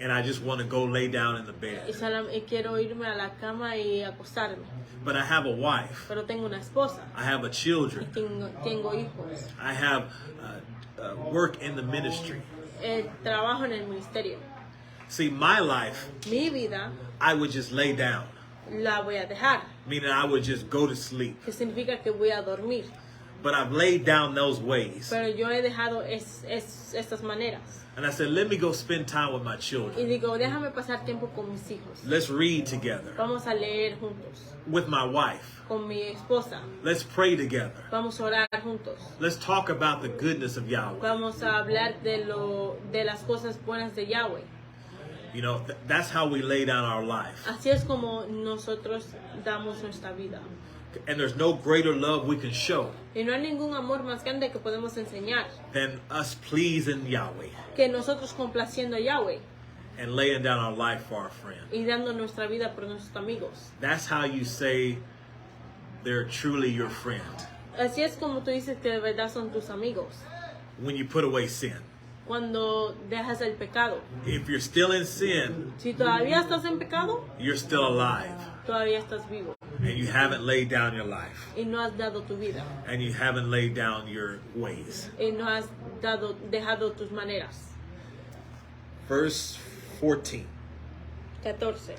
and I just want to go lay down in the bed. Y quiero irme a la cama y acostarme. But I have a wife, Pero tengo una esposa. I have Y children, tengo hijos. I have work in the ministry. Trabajo en el ministerio. See, my life, Mi vida I would just lay down, la voy a dejar. meaning I would just go to sleep. Que significa que voy a dormir. But I've laid down those ways. Pero yo he dejado estas maneras. And I said, let me go spend time with my Y children. digo, déjame pasar tiempo con mis hijos. Let's read together. Vamos a leer juntos. With my wife. Con mi esposa. Let's pray together. Vamos a orar juntos. Let's talk about the goodness of Yahweh. Vamos a hablar de las cosas buenas de Yahweh. You know, that's how we lay down our life. Así es como nosotros damos nuestra vida. And there's no greater love we can show Y no hay ningún amor más grande que podemos enseñar than us pleasing Yahweh que nosotros complaciendo a Yahweh and laying down our life for our friend. y dando nuestra vida por nuestros amigos. That's how you say they're truly your friend. Así es como tú dices que de verdad son tus amigos. When you put away sin. Cuando dejas el pecado. If you're still in sin, Si todavía estás en pecado, you're still alive. todavía estás vivo. And you haven't laid down your life. Y no has dado tu vida. And you haven't laid down your ways. Y no has dejado tus maneras. Verse 14. 14.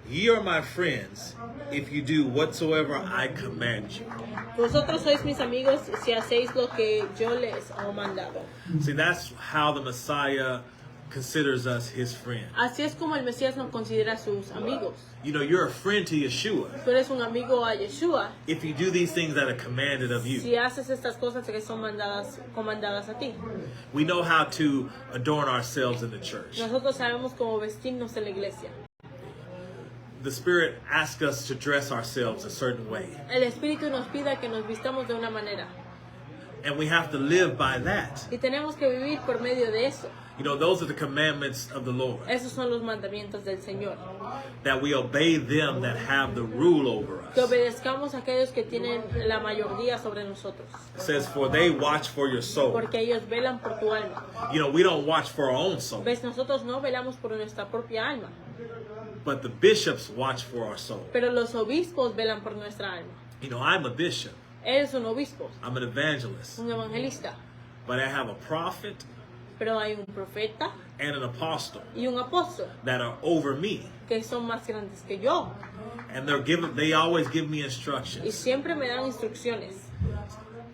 Ye are my friends if you do whatsoever I command you. Vosotros sois mis amigos si hacéis lo que yo les he mandado. See, that's how the Messiah considers us his friend. Así es como el Mesías nos considera sus amigos. You know, you're a friend to Yeshua Tú eres un amigo a Yeshua if you do these things that are commanded of you. si haces estas cosas que son comandadas a ti. We know how to adorn ourselves in the church. Nosotros sabemos cómo vestirnos en la iglesia. The Spirit asks us to dress ourselves a certain way. El Espíritu nos pide que nos vistamos de una manera. And we have to live by that. Y tenemos que vivir por medio de eso. You know, those are the commandments of the Lord. Esos son los mandamientos del Señor. That we obey them that have the rule over Que us. obedezcamos a aquellos que tienen la mayoría sobre nosotros. It says, for they watch for your soul. Porque ellos velan por tu alma. You know, we don't watch for our own soul. ¿Ves? Nosotros no velamos por nuestra propia alma. But the bishops watch for our soul. Pero los obispos velan por nuestra alma. You know, I'm a bishop. Eres un obispo, I'm an evangelist. un evangelista. But I have a prophet Pero hay un profeta and an apostle y un apóstol that are over me. que son más grandes que yo. And they always give me Y instructions. siempre me dan instrucciones.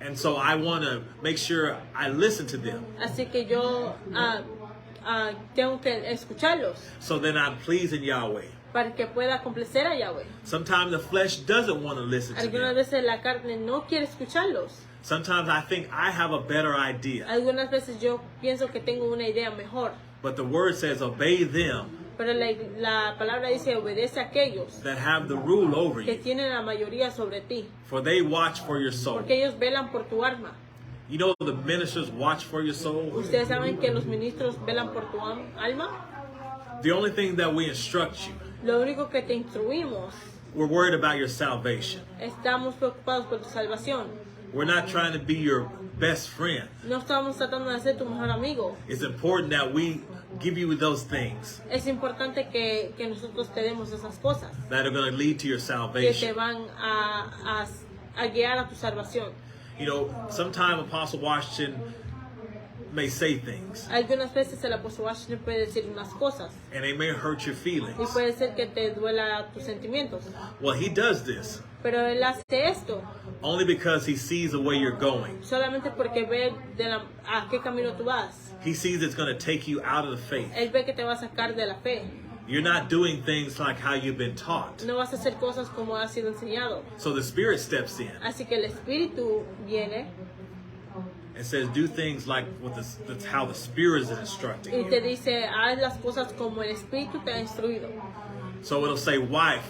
And so I want to make sure I listen to them. Así que yo tengo que escucharlos So then I'm pleasing Yahweh. para que pueda complacer a Yahweh. Sometimes the flesh doesn't want to listen to Algunas them. veces la carne no quiere escucharlos. Sometimes I think I have a better idea. Algunas veces yo pienso que tengo una idea mejor. But the word says, obey them Pero la palabra dice, obedece a aquellos that have the rule over que you. tienen la mayoría sobre ti. For they watch for your soul. Porque ellos velan por tu alma. You know the ministers watch for your soul? Ustedes saben que los ministros velan por tu alma. The only thing that we instruct you, Lo único que te instruimos, we're worried about your salvation. estamos preocupados por tu salvación. We're not trying to be your best friend. No estamos tratando de ser tu mejor amigo. It's important that we give you those things Es importante que nosotros te demos esas cosas that are going to lead to your que te salvation. van a guiar a tu salvación. You know, sometimes Apostle Washington may say things Algunas veces el apóstol Washington puede decir unas cosas and they may hurt your y feelings. puede ser que te duela tus sentimientos. Well, he does this Pero él hace esto only because he sees the way you're going. solamente porque ve a qué camino tú vas. He sees it's going to take you out of the faith. Él ve que te va a sacar de la fe. You're not doing things like how you've been taught. No vas a hacer cosas como ha sido enseñado. So the Spirit steps in Así que el Espíritu viene and says, do things like that's how the Spirit is instructing y te you. dice, haz las cosas como el Espíritu te ha instruido. So it'll say, wife,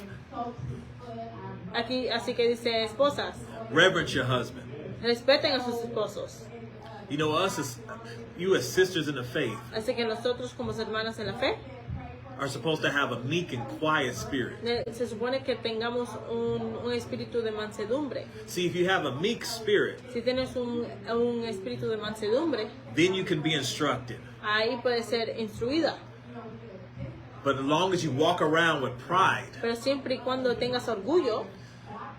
Aquí, así que dice, esposas, reverence your husband. respeten a sus esposos. You know, you as sisters in the faith Así que nosotros como hermanas en la fe, are supposed to have a meek and quiet spirit. se supone que tengamos un espíritu de mansedumbre. See, if you have a meek spirit, Si tienes un espíritu de mansedumbre, then you can be instructed. ahí puede ser instruida. But as long as you walk around with pride, Pero siempre y cuando tengas orgullo,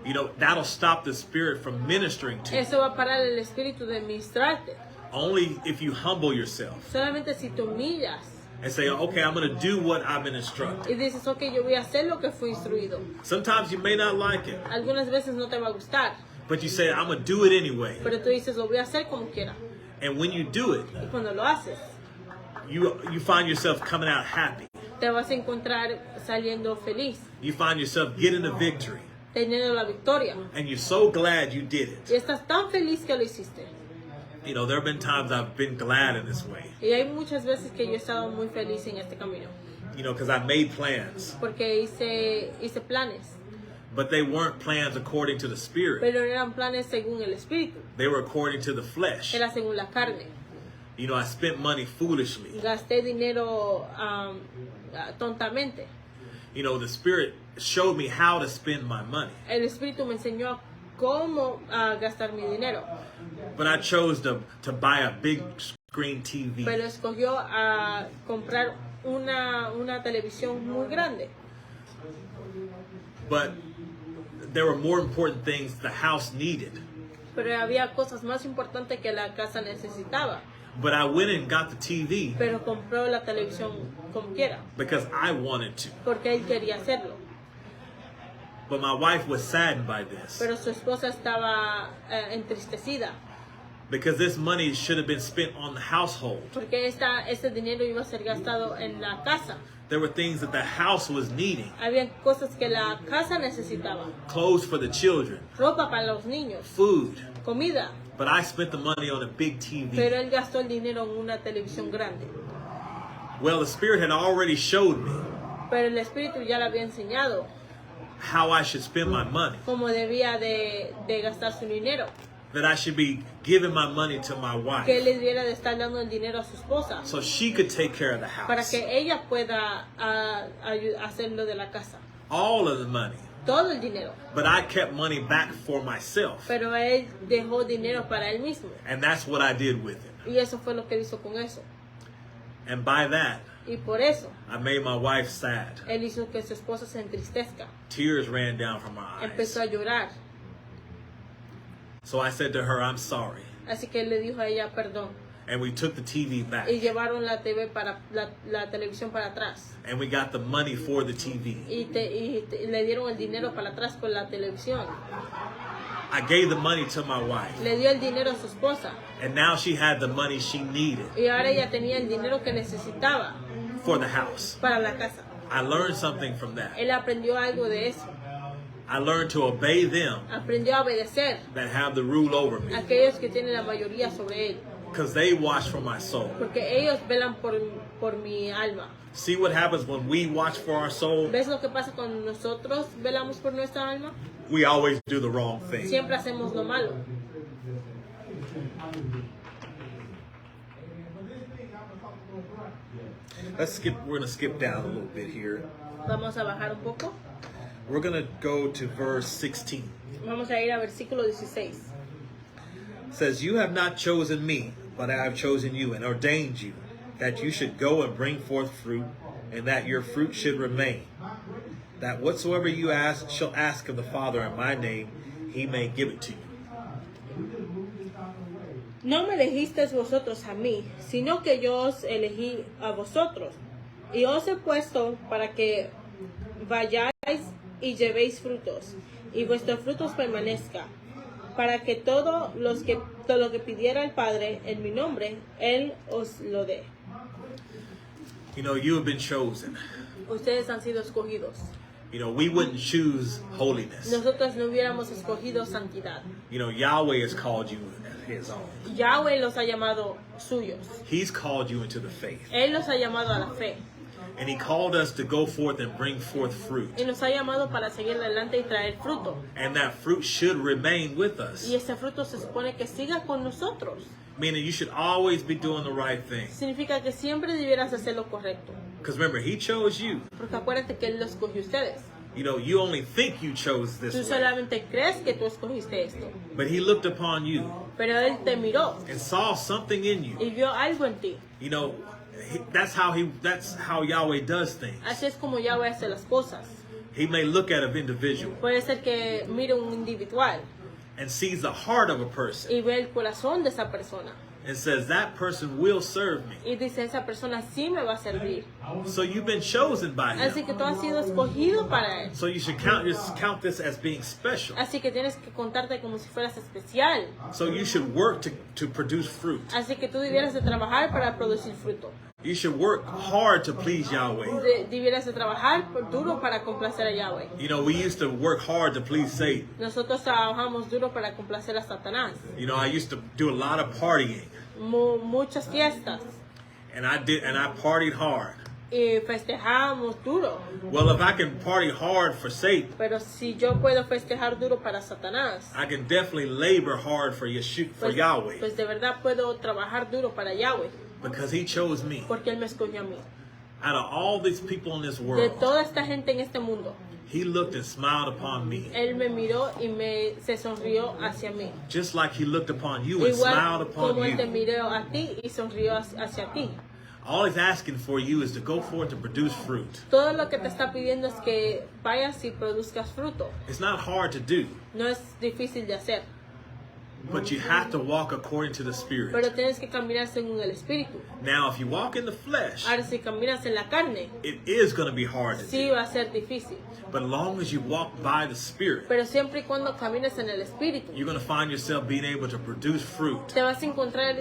you know, that'll stop the Spirit from ministering to you. eso va a parar el espíritu de ministrarte. Only if you humble yourself Solamente si te humillas and say, okay, I'm going to do what I've been y instructed. dices, ok, yo voy a hacer lo que fui instruido. Sometimes you may not like it, Algunas veces no te va a gustar, But you say, I'm going to do it anyway. Pero tú dices, lo voy a hacer como quiera. And when you do it, Y cuando lo haces, you find yourself coming out happy. te vas a encontrar saliendo feliz, You find yourself getting a victory. teniendo la victoria. And you're so glad you did Y it. estás tan feliz que lo hiciste. You know, there have been times I've been glad in this way. Y hay muchas veces que yo he estado muy feliz en este camino. You know, because I made plans. Porque hice planes. But they weren't plans according to the Spirit. Pero eran planes según el espíritu. They were according to the flesh. Era según la carne. You know, I spent money foolishly. Gasté dinero tontamente. You know, the Spirit showed me how to spend my money. El espíritu me enseñó cómo gastar mi dinero. But I chose to buy a big screen TV. Pero escogió a comprar una televisión muy grande. But there were more important things the house needed. Pero había cosas más importantes que la casa necesitaba. But I went and got the TV Pero compró la televisión como quiera. because I wanted to. Porque él quería hacerlo. But my wife was saddened by this. Pero su esposa estaba entristecida. Because this money should have been spent on the household. Porque este dinero iba a ser gastado en la casa. There were things that the house was needing. Había cosas que la casa necesitaba. Clothes for the children. Ropa para los niños. Food. Comida. But I spent the money on a big TV. Pero él gastó el dinero en una televisión grande. Well, the Spirit had already showed me Pero el espíritu ya le había enseñado how I should spend my money. cómo debía de gastar su dinero. That I should be giving my money to my Que él wife le debiera de estar dando el dinero a su esposa. so she could take care of the Para house. que ella pueda hacerlo de la casa. All of the money. Todo el dinero. But I kept money back for myself. Pero él dejó dinero para él mismo. And that's what I did with it. Y eso fue lo que hizo con eso. And by that, Y por eso, I made my wife sad. él hizo que su esposa se entristezca. Tears ran down from her eyes. Empezó a llorar. So I said to her, I'm sorry. Así que él le dijo a ella perdón. And we took the TV back. Y llevaron la televisión para atrás. And we got the money for the TV. Y le dieron el dinero para atrás por la televisión. I gave the money to my wife. Le dio el dinero a su esposa. And now she had the money she needed Y ahora ella tenía el dinero que necesitaba for the house. para la casa. I learned something from that. Él aprendió algo de eso. I learned to obey them Aprendió a obedecer that have the rule over me. a aquellos que tienen la mayoría sobre él. Because they watch for my soul. Porque ellos velan por mi alma. See what happens when we watch for our soul? ¿Ves lo que pasa cuando nosotros velamos por nuestra alma? We always do the wrong thing. Siempre hacemos lo malo. We're going to skip down a little bit here. Vamos a bajar un poco. We're going to go to verse 16. Vamos a ir a versículo 16. It says, You have not chosen me, but I have chosen you and ordained you, that you should go and bring forth fruit, and that your fruit should remain. That whatsoever you shall ask of the Father in my name, he may give it to you. No me elegisteis vosotros a mí, sino que yo os elegí a vosotros, y os he puesto para que vayáis y llevéis frutos, y vuestros frutos permanezca, para que todo lo que pidiera el Padre en mi nombre, Él os lo dé. You know, you have been chosen. Ustedes han sido escogidos. You know, we wouldn't choose holiness. Nosotros no hubiéramos escogido santidad. You know, Yahweh has called you his own. Yahweh los ha llamado suyos. He's called you into the faith. Él los ha llamado a la fe. And he called us to go forth and bring forth fruit. Y nos ha llamado para seguir adelante y traer fruto. And that fruit should remain with us. Y ese fruto se supone que siga con nosotros. Meaning you should always be doing the right thing. Significa que siempre debieras hacer lo correcto. Because remember, he chose you. Porque acuérdate que Él lo escogió a ustedes. You know, you only think you chose Tú this way. solamente crees que tú escogiste esto. But he looked upon you Pero Él te miró and saw something in you. y vio algo en ti. You know, that's how Yahweh does things. Así es como Yahweh hace las cosas. He may look at an individual Puede ser que mire un individual and sees the heart of a person. y ve el corazón de esa persona. and says that person will serve me. Y dice, esa persona sí me va a servir. So you've been chosen by Así him. que tú has sido escogido para él. So you should count this as being special. Así que tienes que contarte como si fueras especial. So you should work to produce fruit. Así que tú debieras de trabajar para producir fruto. You should work hard to please Yahweh. Debieras de trabajar duro para complacer a Yahweh. You know, we used to work hard to please Satan. Nosotros trabajamos duro para complacer a Satanás. You know, I used to do a lot of partying. Muchas fiestas. And I partied hard. Y festejamos duro. Well, if I can party hard for Satan, Pero si yo puedo festejar duro para Satanás, I can definitely labor hard for Yahweh. Pues de verdad puedo trabajar duro para Yahweh. Because he chose me. Porque él me escogió a mí. Out of all these people in this De world, toda esta gente en este mundo, he looked and smiled upon me. él me miró y se sonrió hacia mí. Just like he looked upon you and smiled Igual upon como él te you. miró a ti y sonrió hacia ti. All he's asking for you is to go forth to produce fruit. Todo lo que te está pidiendo es que vayas y produzcas fruto. It's not hard to do, No es difícil de hacer, but you have to walk according to the Spirit. pero tienes que caminar según el Espíritu. Now, if you walk in the flesh, Ahora, si caminas en la carne, it is going to be hard to sí do. va a ser difícil. But as long as you walk by the Spirit, Pero siempre y cuando camines en el Espíritu, you're going to find yourself being able to produce fruit. te vas a encontrar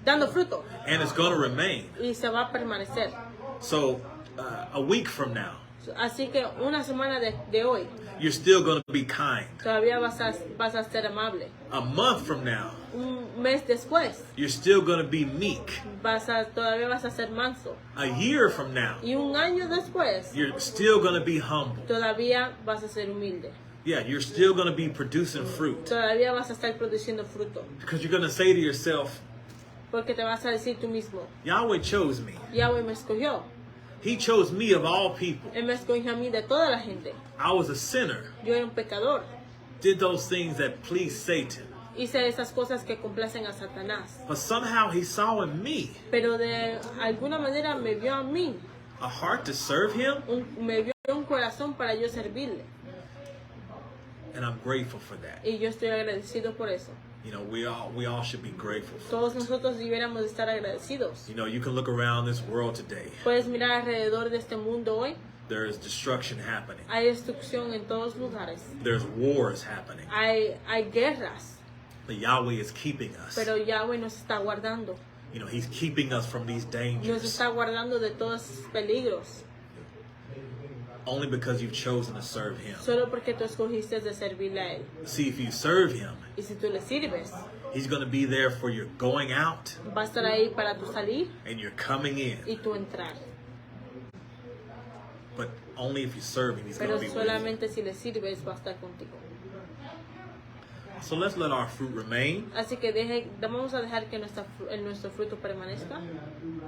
dando fruto And it's going to remain. y se va a permanecer. So, a week from now, Así que una semana de hoy, you're still going to be kind. todavía vas a ser amable. A month from now, Un mes después, you're still going to be meek. todavía vas a ser manso. A year from now, Y un año después, you're still going to be humble. todavía vas a ser humilde. Yeah, you're still going to be producing fruit. Todavía vas a estar produciendo fruto. Because you're going to say to yourself, Porque te vas a decir tú mismo, Yahweh chose me. Yahweh me escogió. He chose me of all people. Él me escogió a mí de toda la gente. I was a sinner. Yo era un pecador. Did those things that pleased Satan. Hice esas cosas que complacen a Satanás. But somehow he saw in me Pero de alguna manera me vio a mí. a heart to serve him. Me vio un corazón para yo servirle. And I'm grateful for that. Y yo estoy agradecido por eso. You know, we all should be grateful for Todos nosotros debiéramos estar agradecidos. You know, you can look around this world today. Puedes mirar alrededor de este mundo hoy. There is destruction happening. Hay destrucción en todos lugares. There's wars happening. Hay guerras. But Yahweh is keeping us. Pero Yahweh nos está guardando. You know, he's keeping us from these Nos dangers. está guardando de todos esos peligros. Only because you've chosen to serve him. Solo porque tú escogiste de servirle a Él. See, if you serve him, Y si tú le sirves, he's going to be there for your going out va a estar ahí para tu salir and your coming in. y tu entrar. But only if you serve him, he's going Pero to be with you. solamente si le sirves va a estar contigo. So let's let our fruit remain Así que vamos a dejar que nuestro fruto permanezca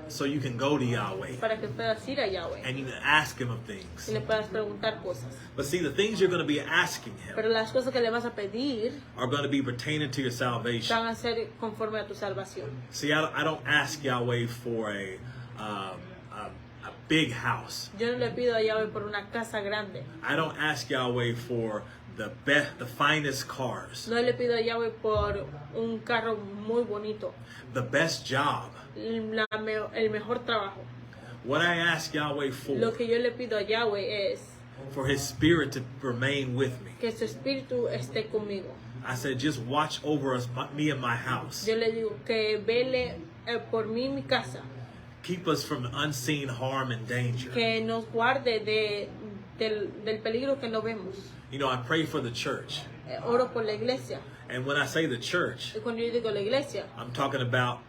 so you can go to Yahweh para que puedas ir a Yahweh and you can ask him of y things. le puedas preguntar cosas. But see, the things you're going to be asking him Pero las cosas que le vas a pedir are going to be pertaining to your salvation. van a ser conforme a tu salvación. See, I don't ask Yahweh for a big house. Yo no le pido a Yahweh por una casa grande. I don't ask Yahweh for the finest cars, No le pido a Yahweh por un carro muy bonito, the best job. el mejor trabajo. What I ask Yahweh Lo for que yo le pido a Yahweh es for his spirit to remain with me. que su espíritu esté conmigo. I said, just watch over us, me and my house. Yo le digo que vele por mí y mi casa, Keep us from unseen harm and danger. que nos guarde del peligro que no vemos. You know, I pray for the church. Oro por la iglesia. And when I say the church, Y cuando yo digo la iglesia, I'm talking about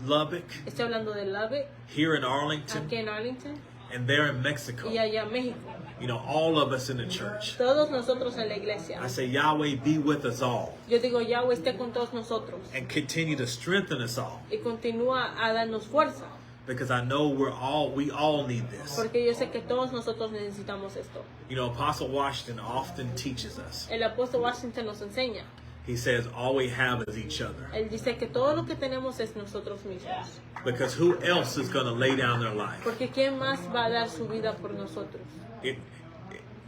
Lubbock, estoy hablando de Lubbock, here in Arlington, aquí en Arlington and there in Mexico. y allá en México. You know, all of us in the church. Todos nosotros en la iglesia. I say, Yahweh, be with us all Yo digo, Yahweh esté con todos nosotros and continue to strengthen us all, y continúa a darnos fuerza, because I know we all need this. porque yo sé que todos nosotros necesitamos esto. You know, Apostle Washington often teaches us. El apóstol Washington nos enseña. He says, all we have is each other. Él dice que todo lo que tenemos es nosotros mismos. Because who else is going to lay down their life? Porque ¿quién más va a dar su vida por nosotros?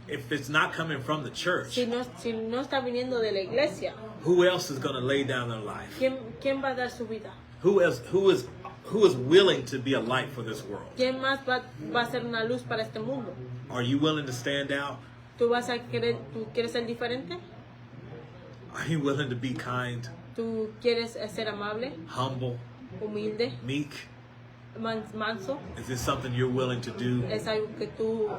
if it's not coming from the church, si no está viniendo de la iglesia, who else is going to lay down their life? ¿quién va a dar su vida? Who is willing to be a light for this world? ¿Quién más va a ser una luz para este mundo? Are you willing to stand out? ¿Tú quieres ser diferente? Are you willing to be kind, ¿Tú quieres ser amable, humble, humilde, meek? manso? Is this something you're willing to do? ¿Es algo que tú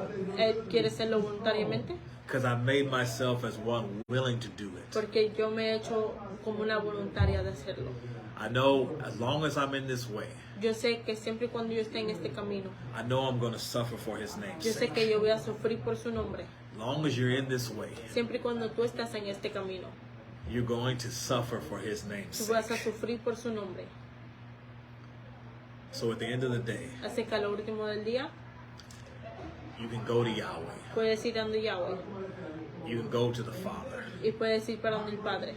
quieres hacerlo voluntariamente? Because I made myself as one willing to do it. Porque yo me he hecho como una voluntaria de hacerlo. I know as long as I'm in this way, Yo sé que siempre y cuando yo esté en este camino, I know I'm going to suffer for his name's yo sé sake. que yo voy a sufrir por su nombre. As long as you're in this way, Siempre y cuando tú estás en este camino, you're going to suffer for his name's tú vas a sake. sufrir por su nombre. So at the end of the day, Así que a lo último del día, you can go to Yahweh. puedes ir donde Yahweh You can go to the Father, y puedes ir para donde el Padre.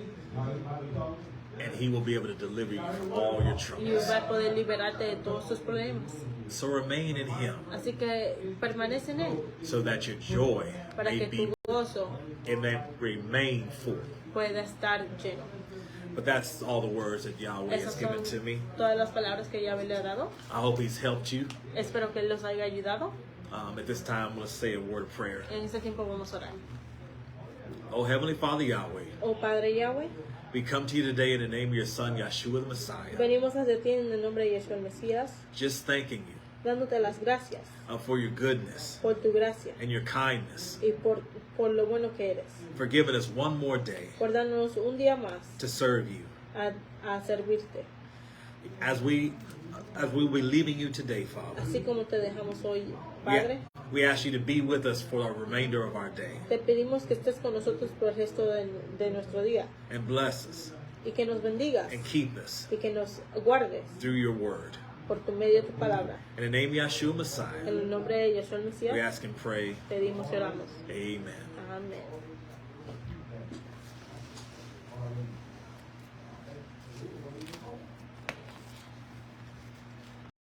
and he will be able to deliver you from all your Y troubles. va a poder liberarte de todos tus problemas. So remain in him, Así que permanece en Él so that your joy para may que be tu gozo and may remain full. pueda estar lleno. But that's all the words that Yahweh has Esas given son to me. todas las palabras que Yahweh le ha dado. I hope he's helped you. Espero que Él los haya ayudado. At this time, let's say a word of prayer. En este tiempo vamos a orar. Oh, Heavenly Father Yahweh, Oh Padre Yahweh, we come to you today in the name of your Son, Yeshua the Messiah, venimos hacia ti en el nombre de Yeshua el Mesías, just thanking you dándote las gracias for your goodness por tu gracia and your kindness, y por lo bueno que eres, for giving us one more day por darnos un día más to serve you. a servirte. As we will be leaving you today, Father, Así como te dejamos hoy, Padre, we ask you to be with us for the remainder of our day te pedimos que estés con nosotros por el resto de nuestro día and bless us y que nos bendigas and keep us y que nos guardes through your word. por tu medio de tu palabra. In the name of Yeshua Messiah, En el nombre de Yeshua el we Mesías, ask and pray. pedimos y oramos. Amen. Amén.